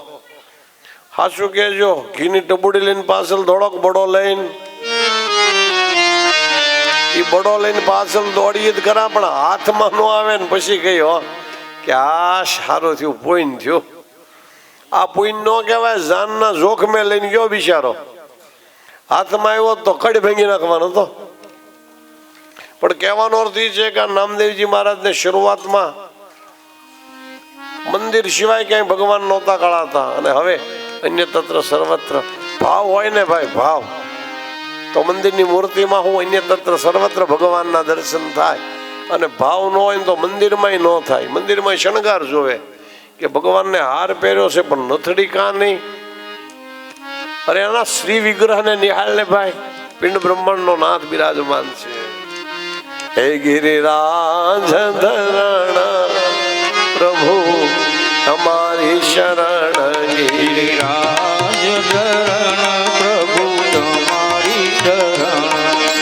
હાચું કહેજો. ઘીની ટબુડી લઈને પાછળ દોડક બડો લઈને, એ બડો લઈને પાછળ દોડીએ જ ખરા, પણ હાથમાં ન આવે ને પછી કહ્યો કે આ સારું થયું, પૂન થયું. આ પૂન ન કહેવાય, જાનના જોખમે લઈને ગયો બિચારો. હાથમાં આવ્યો તો કડી ભાંગી નાખવાનો હતો. પણ કહેવાનો અર્થ એ છે કે નામદેવજી મહારાજને શરૂઆતમાં મંદિર સિવાય ક્યાંય ભગવાન નહોતા કળાતા, અને હવે અન્ય તત્ર સર્વત્ર ભાવ હોય ને ભાઈ, ભાવ તો મંદિરની મૂર્તિમાં હું અન્ય તત્ર સર્વત્ર ભગવાનના દર્શન થાય. અને ભાવ ન હોય ને તો મંદિરમાં ન થાય. મંદિરમાં શણગાર જોવે કે ભગવાનને હાર પહેર્યો છે પણ નથડી કાં નહીં. અરે એના શ્રી વિગ્રહને નિહાળ ને ભાઈ, પિંડ બ્રહ્માંડનો નાથ બિરાજમાન છે. હે ગિરિરાજ ધરણ પ્રભુ તમારી શરણ, ગિરિરાજ ધરણ પ્રભુ તમારી શરણ,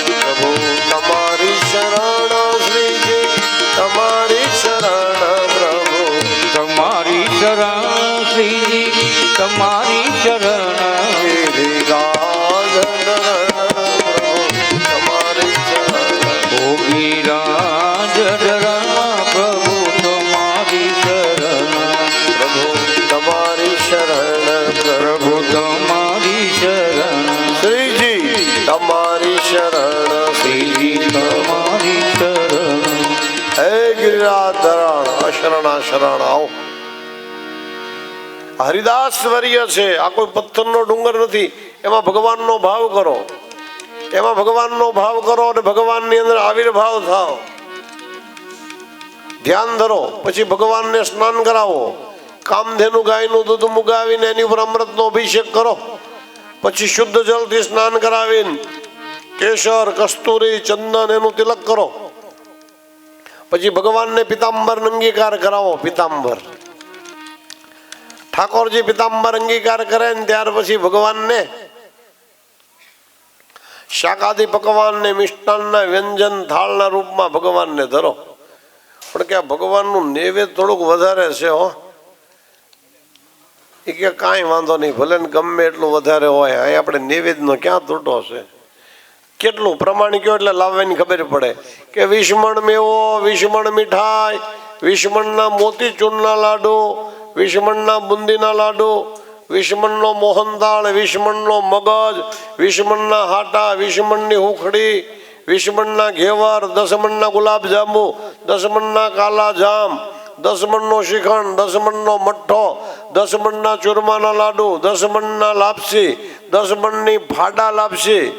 પ્રભુ તમારી શરણ, શ્રીજી તમારી શરણ, પ્રભુ તમારી શરણ, શ્રીજી તમારી શરણ. ગિરિરાજ ધરણ પ્રભુ તમારી શરણ, ઓ ગિરિરાજ ધરણ પ્રભુ તમારી શરણ, પ્રભુ તમારી શરણ, પ્રભુ તમારી શરણ, શ્રીજી તમારી શરણ, શ્રીજી તમારી શરણ. હે ગિરિરાજ ધરણ અશરણા શરણ આવો. હરિદાસ વર્ય છે, આ કોઈ પથ્થરનો ડુંગર નથી. એમાં ભગવાનનો ભાવ કરો, એમાં ભગવાનનો ભાવ કરો અને ભગવાનની અંદર આવિર્ભાવ થાવ. ધ્યાન ધરો, પછી ભગવાનને સ્નાન કરાવો. કામધેનુ ગાયનું દૂધ મુગાવીને એની ઉપર અમૃતનો અભિષેક કરો. પછી શુદ્ધ જળથી સ્નાન કરાવીને કેસર, કસ્તુરી, ચંદન એનું તિલક કરો. પછી ભગવાનને પિતાંબર અંગીકાર કરાવો. પિતાંબર ઠાકોરજી પિતાંબર અંગીકાર કરે ને ત્યાર પછી ભગવાનને શાકાદી પકવાનને મિષ્ટાનના વ્યંજન થાળના રૂપમાં ભગવાનને ધરો. પણ કે ભગવાનનું નૈવેદ્ય થોડુંક વધારે છે હો. એ કે કાંઈ વાંધો નહીં, ભલે ને ગમે એટલું વધારે હોય, અહીં આપણે નૈવેદ્યનો ક્યાં તૂટો છે. કેટલું પ્રમાણ કયો એટલે લાવવાની ખબર પડે કે 20 મણ મેવો, 20 મણ મીઠાઈ, 20 મણના મોતીચૂરના લાડુ, 20 મણના બુંદીના લાડુ, 20 મણનો મોહનદાળ, 20 મણનો મગજ, 20 મણના હાટા, 20 મણની હુખડી, 20 મણના ઘેવર, 10 મણના ગુલાબજાંબુ, 10 મણના કાલા જામ, 10 મણનો શ્રીખંડ, 10 મણનો મઠ્ઠો, 10 મણના ચૂરમાના લાડુ, 10 મણના લાપસી, 10 મણની ફાડા લાપસી.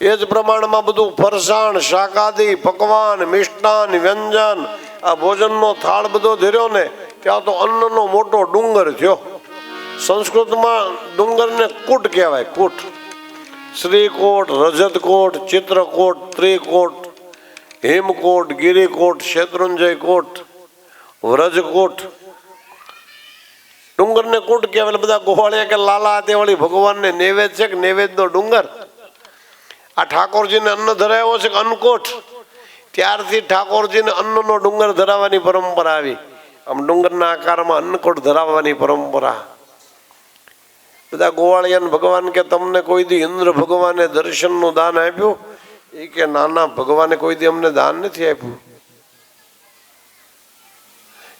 એ જ પ્રમાણમાં બધું ફરસાણ, શાકાદી પકવાન, મિષ્ટાન, વ્યંજન, આ ભોજનનો થાળ બધો ધર્યો ને ત્યાં તો અન્નનો મોટો ડુંગર થયો. સંસ્કૃતમાં ડુંગરને કૂટ કહેવાય. કૂટ. શ્રીકોટ, રજતકોટ, ચિત્રકોટ, ત્રિકોટ, હેમકોટ, ગિરિકોટ, શેત્રુંજય કોટ, વ્રજકોટ. ડુંગરને કૂટ કહેવાય. બધા ગોવાળિયા કે લાલા તે વળી ભગવાનને નૈવેદ્ય છે કે નૈવેદ્યનો ડુંગર. આ ઠાકોરજીને અન્ન ધરાવ્યો છે કે અન્નકોટ. ત્યારથી ઠાકોરજીને અન્નનો ડુંગર ધરાવવાની પરંપરા આવી. આમ ડુંગરના આકારમાં અન્નકોટ ધરાવવાની પરંપરા. બધા ગોવાળિયાને ભગવાન કે તમને કોઈ દી ઇન્દ્ર ભગવાને દર્શનનું દાન આપ્યું? એ કે નાના, ભગવાને કોઈ દી અમને દાન નથી આપ્યું.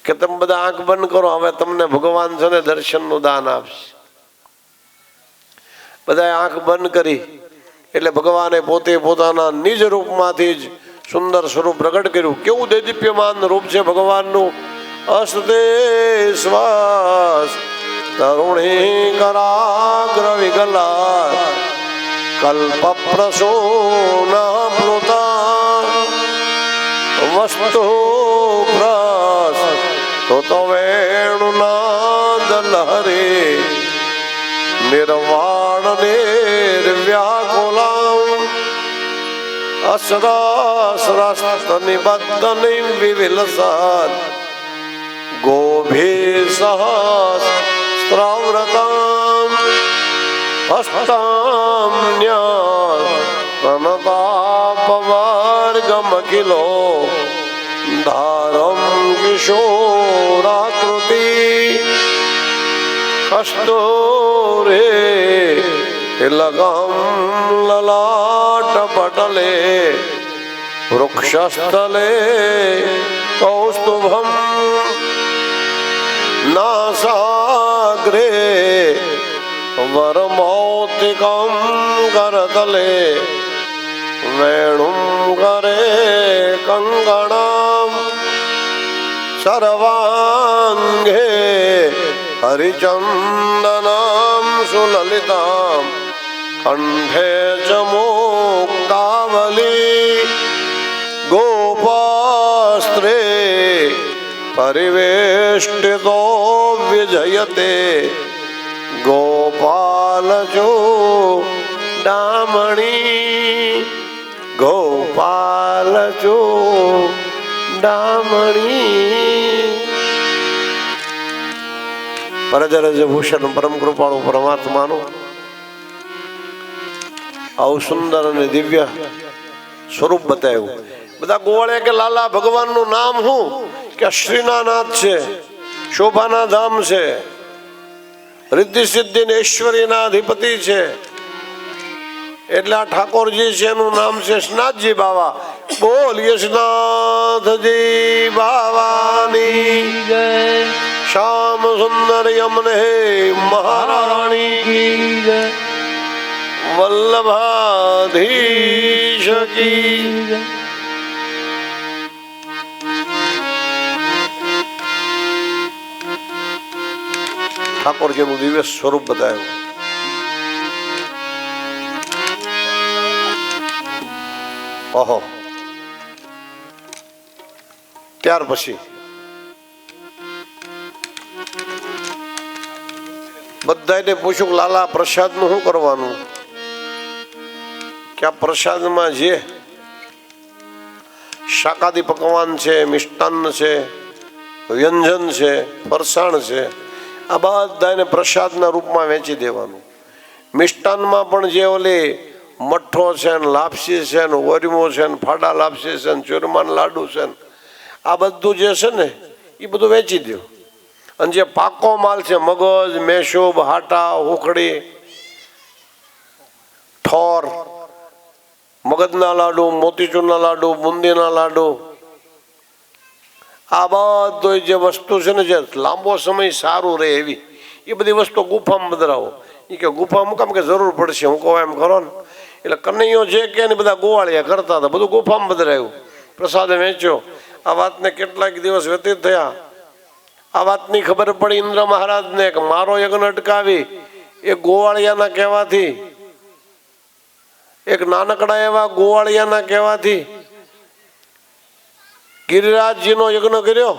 કે તમે બધા આંખ બંધ કરો, હવે તમને ભગવાન છે ને દર્શનનું દાન આપશે. બધાએ આંખ બંધ કરી એટલે ભગવાને પોતે પોતાના નિજ રૂપમાંથી જ સુંદર સ્વરૂપ પ્રગટ કર્યું. કેવું દૈદીપ્યમાન રૂપ છે ભગવાનનું. અસ્તે શ્વાસ તરુણી કરાગ્ર વિગલા કલ્પ પ્રસૂના પ્લુતા વસ્તુ પ્રસ તો વેણુનાદ લહરે નિર્વાણ નિર્વ્યાકુલામ અસરાસરસ્ત નિબદ્ધ નિવિલસાદ ગોભી સહસ્રવ્રતામ હસ્તામ્યનતાપવર્ગમખિલો ધારમ કિશોરાકૃતિ કસ્તુરે તિલકમ લલાટ પટલે વૃક્ષસ્થલે કૌસ્તુભમ નાસાગ્રે વરમૌક્તિકમ કરતલે વેણું કરે કંગણામ સર્વાંગે હરિચંદનામ સુલલિતામ કંઠે ચ મુક્તાવલી ગોપાસ્ત્રે પરિવેષ્ટિતો વિજયતે ગોપાલજો ડામણી ગોપાલજો ડામણી. પરજરજ ભૂષણ પરમ કૃપાળુ પરમાત્માનું આવું સુંદર અને દિવ્ય સ્વરૂપ બતાવ્યું. બધા ગોવાળે કે લાલા ભગવાનનું નામ શું? કે શ્રીના નાથ છે, શોભાના ધામ છે, રિદ્ધિ સિદ્ધિ ને ઐશ્વર્યના અધિપતિ છે. એટલે આ ઠાકોરજી છે એનું નામ છે શ્રીનાથજી બાવા. બોલીએ શ્રીનાથજી બાવાની જય. શ્યામ સુંદર યમને મહારાણી કી જય. વલ્લભાધીશ કી જય. ઠાકોરજીનું દિવ્ય સ્વરૂપ બતાવ્યું. ઓહો. ત્યાર પછી બધાને પૂછ્યું કે લાલા પ્રસાદનું શું કરવાનું? કે આ પ્રસાદમાં જે શાકાદી પકવાન છે, મિષ્ટાન્ન છે, વ્યંજન છે, ફરસાણ છે, આ બધાને પ્રસાદના રૂપમાં વેચી દેવાનું. મિષ્ટાનમાં પણ જે ઓલી મઠ્ઠો છે ને, લાપસી છે ને, ઓરમો છે ને, ફાડા લાપસી છે ને, ચૂરમાન લાડુ છે ને, આ બધું જે છે ને એ બધું વેચી દો. અને જે પાકો માલ છે, મગજ, મેશોબ, હાટા, ઉખડી, ઠોર, મગજના લાડુ, મોતીચૂરના લાડુ, બુંદીના લાડુ, આ બધું જે વસ્તુ છે ને જે લાંબો સમય સારું રહે એવી એ બધી વસ્તુ ગુફામાં બદરાવો. એ કે ગુફામાં કામ કે જરૂર પડશે, હું કહું એમ કરો ને. એટલે કનૈયો જે કે ને બધા ગોવાળિયા કરતા હતા, બધું ગુફામાં બદરાયું, પ્રસાદ વેચ્યો. આ વાતને કેટલાક દિવસ વ્યતીત થયા. આ વાતની ખબર પડી ઇન્દ્ર મહારાજને કે મારો યજ્ઞ અટકાવી એ ગોવાળિયાના કહેવાથી, એક નાનકડા એવા ગોવાળિયાના કહેવાથી ગિરિરાજજીનો યજ્ઞ કર્યો.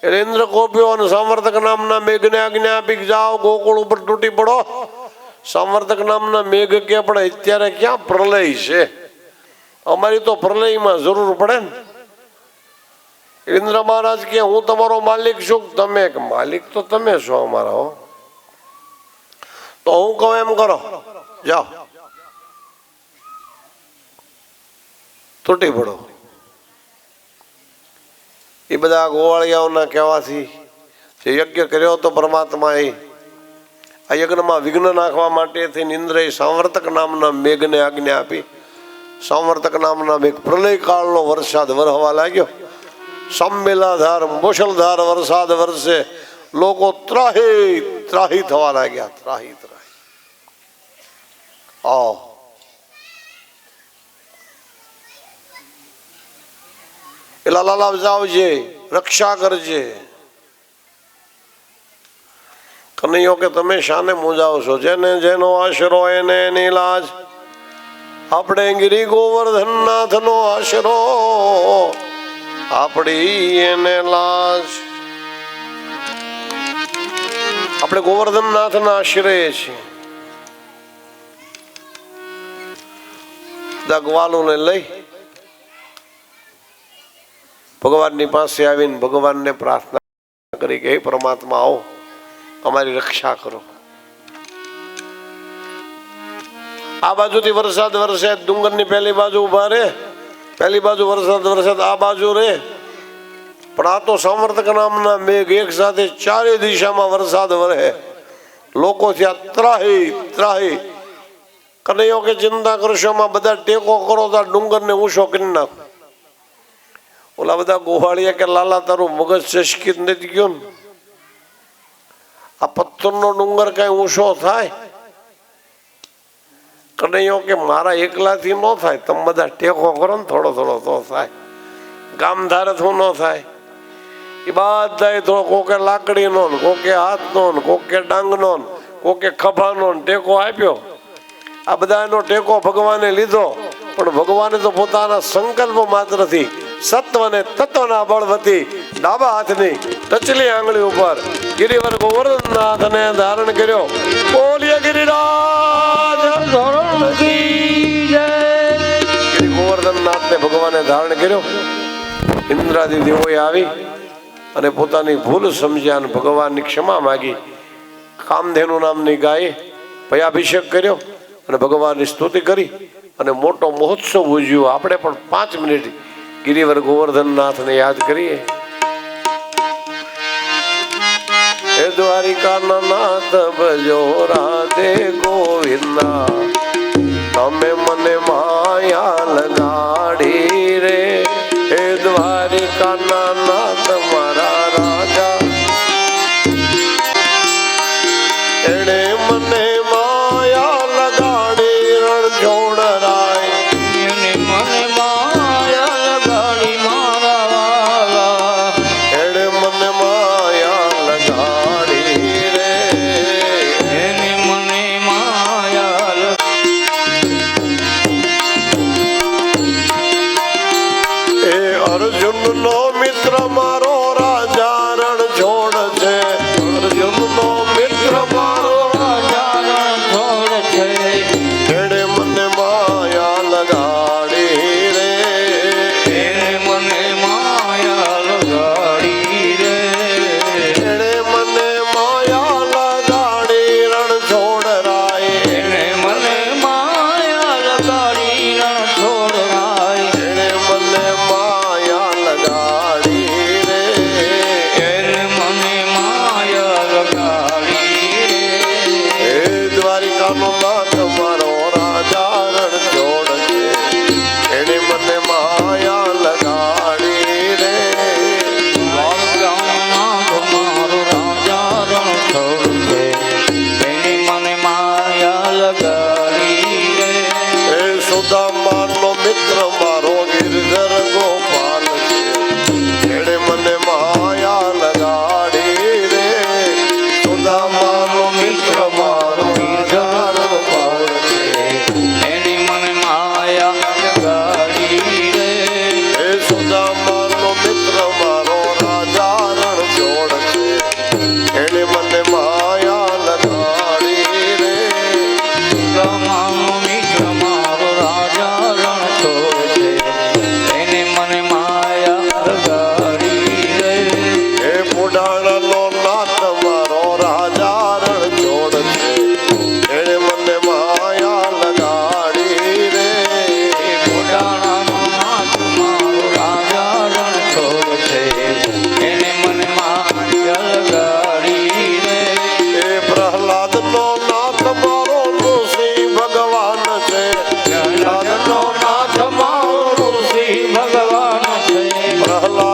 એટલે ઇન્દ્ર કોપ્યો અને સંવર્તક નામના મેઘને આજ્ઞા આપી જાઓ ગોકુળ ઉપર તૂટી પડો. સંવર્તક નામના મેઘ કે પણ અત્યારે ક્યાં પ્રલય છે, અમારી તો પ્રલયમાં જરૂર પડે ને. ઇન્દ્ર મહારાજ કે હું તમારો માલિક છું. તમે કે માલિક તો તમે છો અમારા, હો તો હું કહું એમ કરો, જાઓ તૂટી પડો. એ બધા ગોવાળિયાઓના કહેવાથી જે યજ્ઞ કર્યો હતો પરમાત્માએ, આ યજ્ઞમાં વિઘ્ન નાખવા માટે થઈને ઇન્દ્રએ સંવર્તક નામના મેઘને આજ્ઞા આપી. સંવર્તક નામના મેઘ પ્રલય કાળનો વરસાદ વરહવા લાગ્યો. સંમેલાધાર મુશળધાર વરસાદ વરસે, લોકો ત્રાહી ત્રાહી થવા લાગ્યા. ત્રાહી ત્રાહી. એલા લાલા જાવજે, રક્ષા કરજે. કનૈયો કે તમે શાને મૂંઝાવ છો? જેને જેનો આશરો એને એની લાજ. આપણે ગિરી ગોવર્ધન નાથ નો આશરો, આપણી એને લાજ. આપણે ગોવર્ધન નાથ ના આશ્રય છીએ. દગવાલુને લઈ ભગવાનની પાસે આવીને ભગવાનને પ્રાર્થના કરી કે હે પરમાત્મા આવો, અમારી રક્ષા કરો. આ બાજુથી વરસાદ વરસે, ડુંગરની પહેલી બાજુ ઉભા રે, પહેલી બાજુ વરસાદ વરસાદ આ બાજુ રે. પણ આ તો સંવર્તક નામના મેઘ એક સાથે ચારે દિશામાં વરસાદ વરહે. લોકો ત્યાં ત્રાહી ત્રાહી. કનૈયો કે ચિંતા કરશો, માં બધા ટેકો કરો તો ડુંગરને ઊંચો કરી નાખો. ઓલા બધા ગોવાળિયા કે લાલા તારું મગજ ચસકીત નથી ગયો ને? આ પથ્થરનો ડુંગર કઈ ઊંચો થાય? કનૈયો કે મારા એકલાથી ન થાય, તમે બધા ટેકો કરો ને થોડો થોડો તો થાય. ગામ ધારે થું ન થાય. એ બધા થોડો કોકે લાકડીનો ને, કોકે હાથનો ને, કોકે ડાંગનો ને, કોકે ખભાનો ને ટેકો આપ્યો. આ બધાનો ટેકો ભગવાને લીધો, પણ ભગવાને તો પોતાના સંકલ્પ માત્રથી સત્વ ને તત્વના બળવતી ડાબા હાથની ટચલી આંગળી ઉપર ગિરિવર ગોવર્ધનનાથને ધારણ કર્યો. બોલીએ ગિરિરાજ ગોવર્ધનનાથને ભગવાને ધારણ કર્યો. ઇન્દ્રાદી દેવોએ આવી અને પોતાની ભૂલ સમજ્યા અને ભગવાનની ક્ષમા માગી. કામધેનુ નામની ગાયે ભયાભિષેક કર્યો અને ભગવાનની સ્તુતિ કરી અને મોટો મહોત્સવ ઉજવ્યો. આપણે પણ 5 મિનિટ ગિરિવર ગોવર્ધનનાથને યાદ કરીએ. હે દ્વારિકાના નાથ ભજો રાધે ગોવિંદા, તમે મને માયા લગાડી રે. હે દ્વારિકાના નાથ મારા રાજા, એણે મને માયા લગાડી રણ છોડ રાય. એને મને માયા લગાડી મારા વાલા, એણે મને માયા લગાડી રે. એને મને માયા એ અર્જુન નો મિત્ર મારો રાજા રણ છોડ છે. અર્જુન નો મિત્ર મારો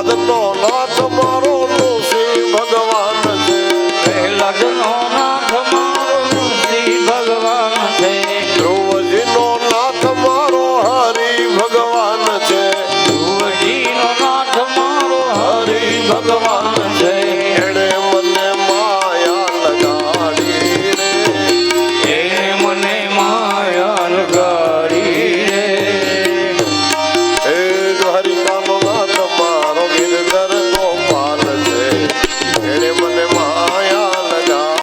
પ્રહલાદનો નાથ મારો ઋષિ ભગવાન છે. પ્રહલાદનો નાથ મારો ઋષિ ભગવાન છે. ધ્રુવજીનો નાથ મારો હરિ ભગવાન છે. ધ્રુવજીનો નાથ મારો હરિ ભગવાન છે. એણે મને માયા લગાડી રે. એણે મને માયા લગાડી રે. હે દ્વારિકાનો નાથ મારો ગિરધર ગોપાલ છે. એણે મને માયા લગાડી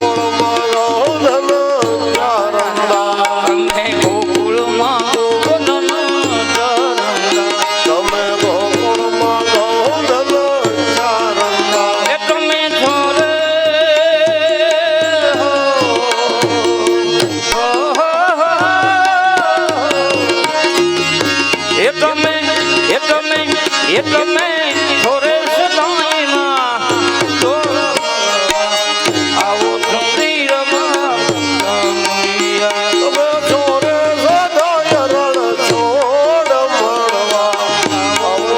ચારંદા. તમે ગોકુળમાં ગોવર્ધન ચારંદા. તમે ગોકુળમાં ગોવર્ધન ચારંદા. એ તમે છો રે એ તમે છોરે સદાયના તો આવો મંદિરમાં તમે છોરે સદાય રણ છોડ મળવા. આવો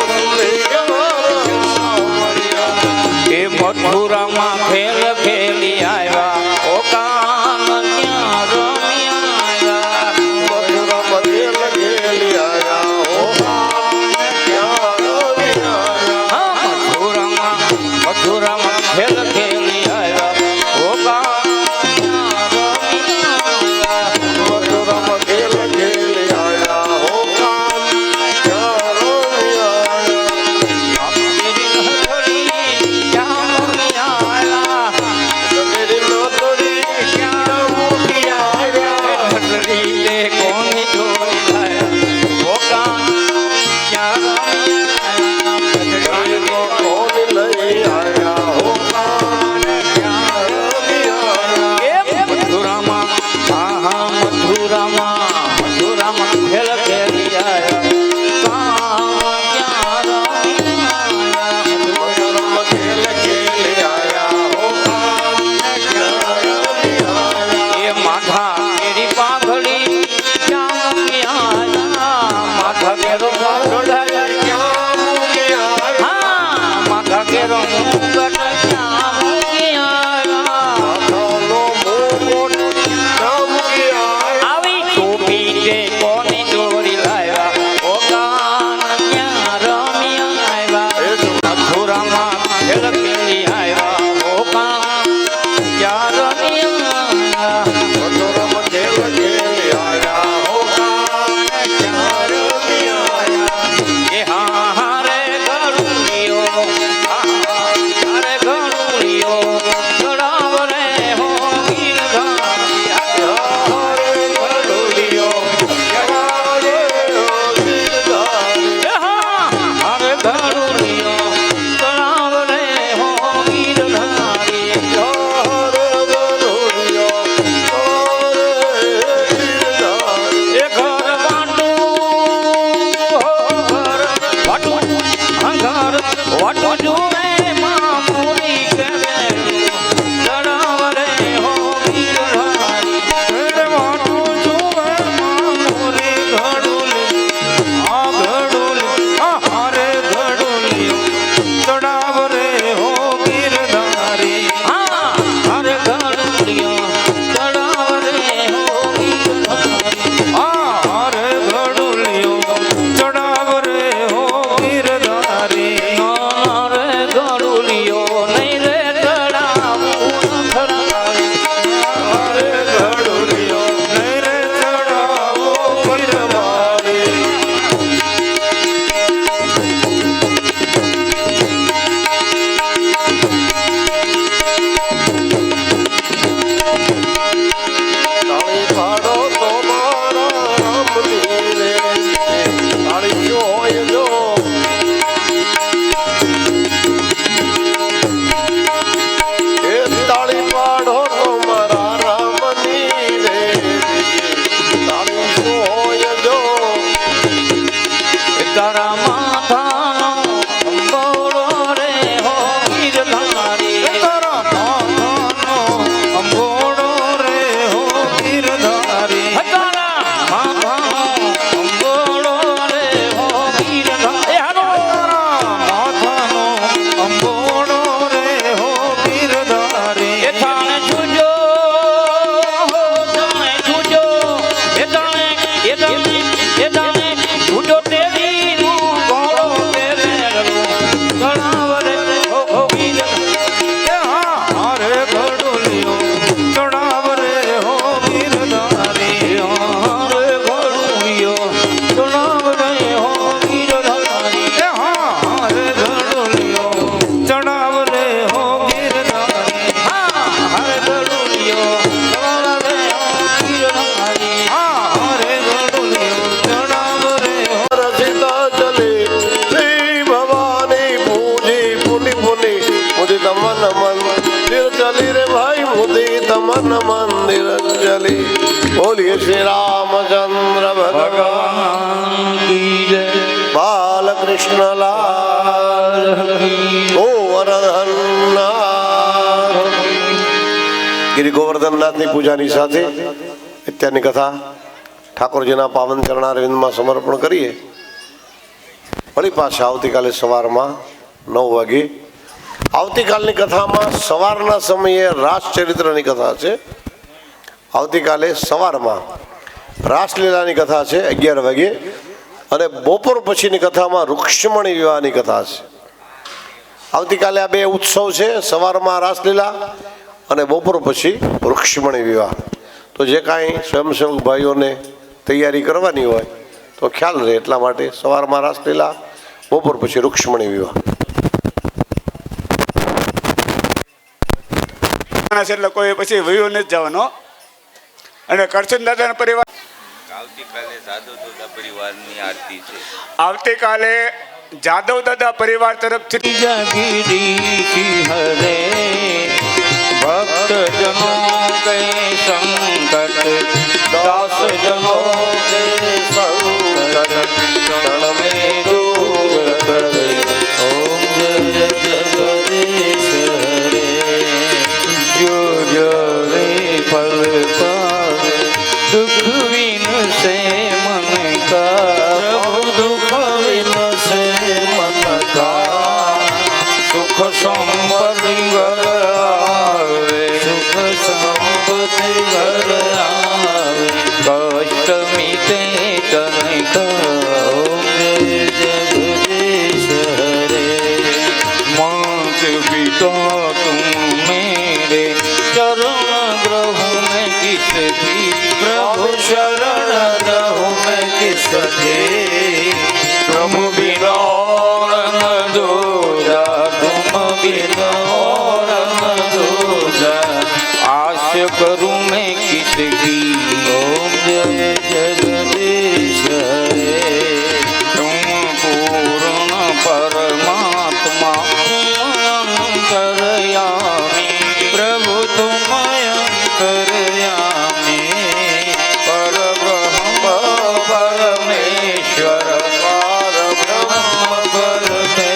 એ મથુરામાં ખેલ ખેલી આવ્યા ઓ કાન ત્યાં રમી આવ્યા. મથુરામાં ખેલ ખેલી આયા. હો ક્યાં રમી આયા. મથુરામાં ખેલ ખેલી આવ્યા ઓ કાન ત્યાં રમી આવ્યા. મથુરામાં ખેલ ખેલી આયા. હો ક્યાં રમી આયા. મેરી નોતડી ક્યાં મૂકી આયા. કોણ લઈ આયા. હો ક્યાં રમી આયા. મથુરામાં ખેલ ખેલી મથુરામાં ખેલ ખેલી આયા. હો ક્યાં રમી આયા. એ માથા કેરી પાઘડી ક્યાં મૂકી આયા. માથા કેરો પાઘડા ક્યાં મૂકી આયા. હા માથા કેરો મુકટ ક્યાં મૂકી આયા. માથાનો મુકુટ ક્યાં મૂકી આયા. આવી ટોપી તે કોની દોરી લાવ્યા ઓ કાન ક્યાં રમી આવ્યા. મથુરામાં ખેલ ખેલી આવ્યા ઓ કાન ક્યાં રમી આવ્યા. મથુરામાં ખેલ ખેલી આયા. હો ક્યાં રમી આયા. એ હા રે ગરુડિયો मंदिर चली। बोलिए श्री रामचंद्र भगवान की जय। बालकृष्ण लाल गोवर्धन नाथ। गिरि गोवर्धन नाथની પૂજાની સાથે અત્યારની કથા ઠાકોરજીના પાવન ચરણારવિંદમાં સમર્પણ કરીએ. વળી પાછા આવતીકાલે સવારમાં 9 વાગે આવતીકાલની કથામાં સવારના સમયે રાસચરિત્રની કથા છે. આવતીકાલે સવારમાં રાસલીલાની કથા છે 11 વાગે, અને બપોર પછીની કથામાં રૂક્ષ્મણી વિવાહની કથા છે. આવતીકાલે આ બે ઉત્સવ છે, સવારમાં રાસલીલા અને બપોર પછી રૂક્ષ્મણી વિવાહ. તો જે કાંઈ સ્વયંસેવક ભાઈઓને તૈયારી કરવાની હોય તો ખ્યાલ રહે, એટલા માટે સવારમાં રાસલીલા, બપોર પછી રૂક્ષ્મણી વિવાહ. એટલે કોઈ પછી વયો નથી જવાનો. અને કરશન દાદાના પરિવાર આવતીકાલે જાદવ દાદા પરિવારની આરતી છે. આવતીકાલે જાદવ દાદા પરિવાર તરફથી હરે ભક્ત જનો કે સંકટ, દાસ જનો કે સંકટ ક્ષણ મે દૂર કરે. ઓમ જય જગદીશ હરે. જો જો રે પલ પાવે દુઃખ વિન સે મન કા. પ્રભુ દુઃખ વિન સે મન કા. સુખ સંપત્તિ ઘર આવે, સુખ સંપત્તિ ઘર આવે. કષ્ટ મીટે તને કહો જય જગદીશ હરે. માત પિતા તુમ મેરે चरण ग्रह में किसकी, प्रभु शरण ग्रह में किसके. तुम बिना न दूजा, तुम बिना न दूजा. आश करूं मैं किसकी. ओम जय जगदीश हरे. तुम पूर्ण परमात्मा अंतर्यामी, प्रभु तुम अंतर्यामी. परब्रह्म परमेश्वर, परब्रह्म परमेश्वर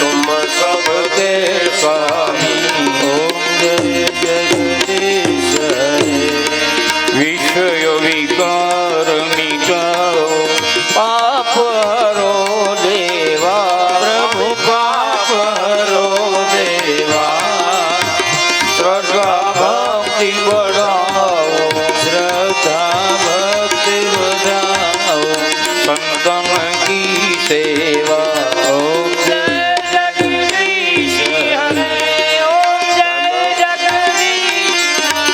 तुम सबके स्वामी. ओम जय जगदीश हरे. विषय विकार मिटाओ, पाप हरो देवा. प्रभु पाप हरो देवा. श्रद्धा भक्ति बढ़ाओ, श्रद्धा भक्ति बढ़ाओ. संतन की सेवा. ओम जय जगदीश हरे. ओम जय जगदीश.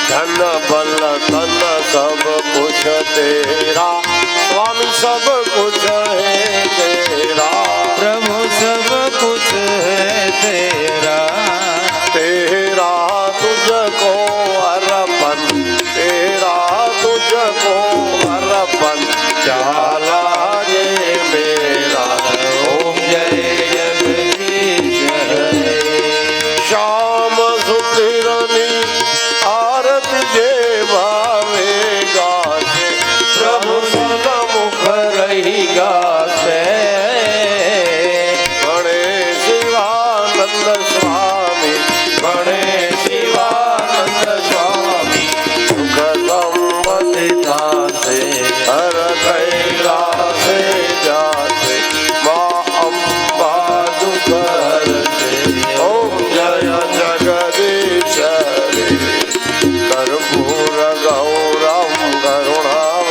धन बल तन सब कुछ तेरा, स्वामी सब कुछ है तेरा. प्रभु सब कुछ है तेरा. तेरा तुझको अर्पण, तेरा तुझको अर्पण चाला ये मेरा. ओम जय जगदीश हरे. श्याम सुंदरनी आरती जे भावे गासे, प्रभु सन्मुख रही गासे. गणेश शिवानंद स्वामी, गणेश शिवानंद स्वामी. सुख संपत्ति दासे, हर कैलासे जासे. माँ अम्बा दुख हरते. ओम जय जगदीश हरे. कर्पूर गौरम करुणावतारम,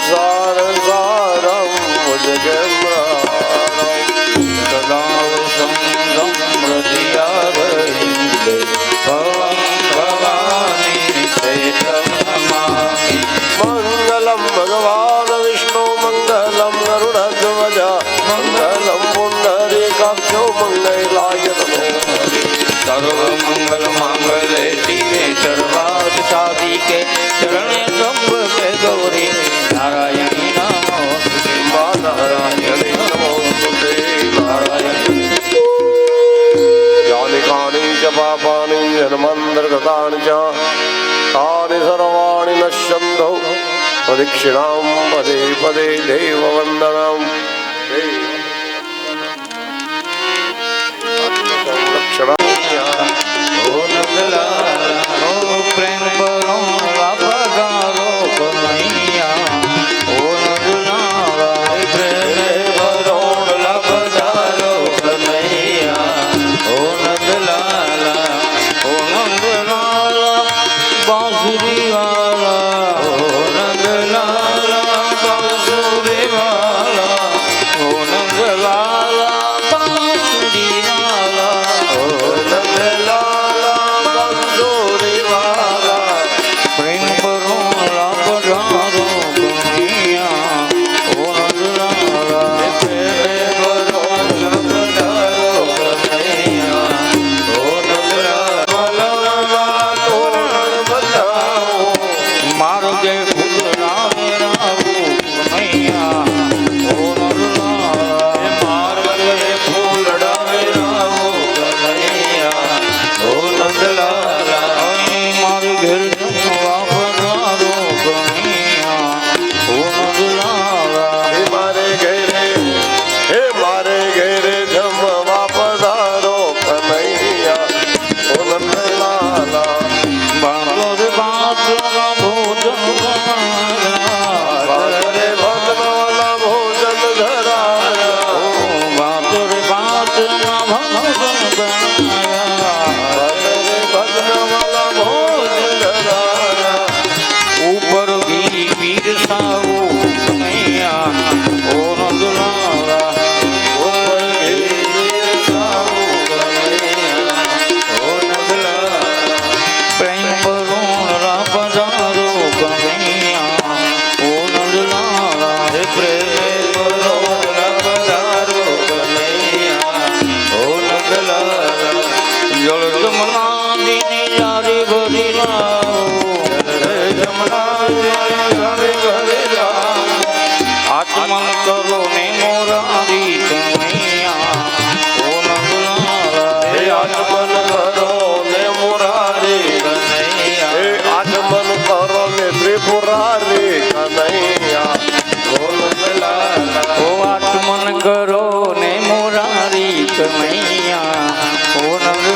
सार सारम भुजगेन्द्रहारम. सदा समृद्धिया रहिंदे. भवं भवानी सेतम नमामि. मंगलम भगवान विष्णु, मंगलम गरुड़ध्वज, मंगलम पुंडरीकाक्षो, मंगलाय नमो. सर्वमंगल मांगल्ये शिवे सर्वार्थ साधिके. शरण्ये त्र्यंबके गौरी नारायणी नमोस्तुते. नारायणी नमोस्तुते. नारायणी. यानि कानि च पापानि जन्मान्तर्गतानि च तानि सर्वाणि नश्यन्तु प्रदक्षिणां पदे पदे देववन्दनां પ્રેમ ભરો લાભગારો કનૈયા ઓ નંદલાલા પ્રેમ ભરો લાભગારો કનૈયા ઓ નંદલાલા બાંસુરી વાલા ઓ નંદલાલા બાંસુરી વાલા ઓ નંદલાલા બાંસુરી વાલા ઓ પ્રેમ ભરો લાભગારો કનૈયા ઓ નંદલાલા પ્રેમ ભરો લાભગારો કનૈયા ઓ નંદલાલા માર્ગે ફૂલ રામ રાવું કનૈયા ઓ નંદલાલા માર્ગે ફૂલ રામ રાવું કનૈયા ઓ નંદલાલા મારું ઘર વાપરારો કનૈયા ઓ નંદલાલા હે મારે ઘેરે જમવા પધારો કનૈયા ઓ નંદલાલા બાંધર બાંધરા ભોજન બાદરે ભગવાના ભોજન ધરાયા બાંધર બાંધરા ભોજન બાદરે ભગવાના ભોજન ધરાયા ઉપર વીર વીર સાવો કનૈયા ઓ નંદલાલા ઉપર વીર સાવો કનૈયા ઓ નંદલાલા પ્રેમ ભરો લાભગારો કનૈયા ઓ નંદલાલા પ્રેમ ભરો લાભગારો કનૈયા ઓ નંદલાલા જળ જમના દિને યારી ભરી લાવો જમના દિને ભરી લાવો આત્મન કરો ને મોરારી કનૈયા ઓ નંદલાલા હે આચમન કરો ને મુરારી કનૈયા હે આચમન કરો ને ત્રિપુરારી કનૈયા ઓ નંદલાલા ઓ આત્મન કરો ને મોરારી કનૈયા ઓ નંદ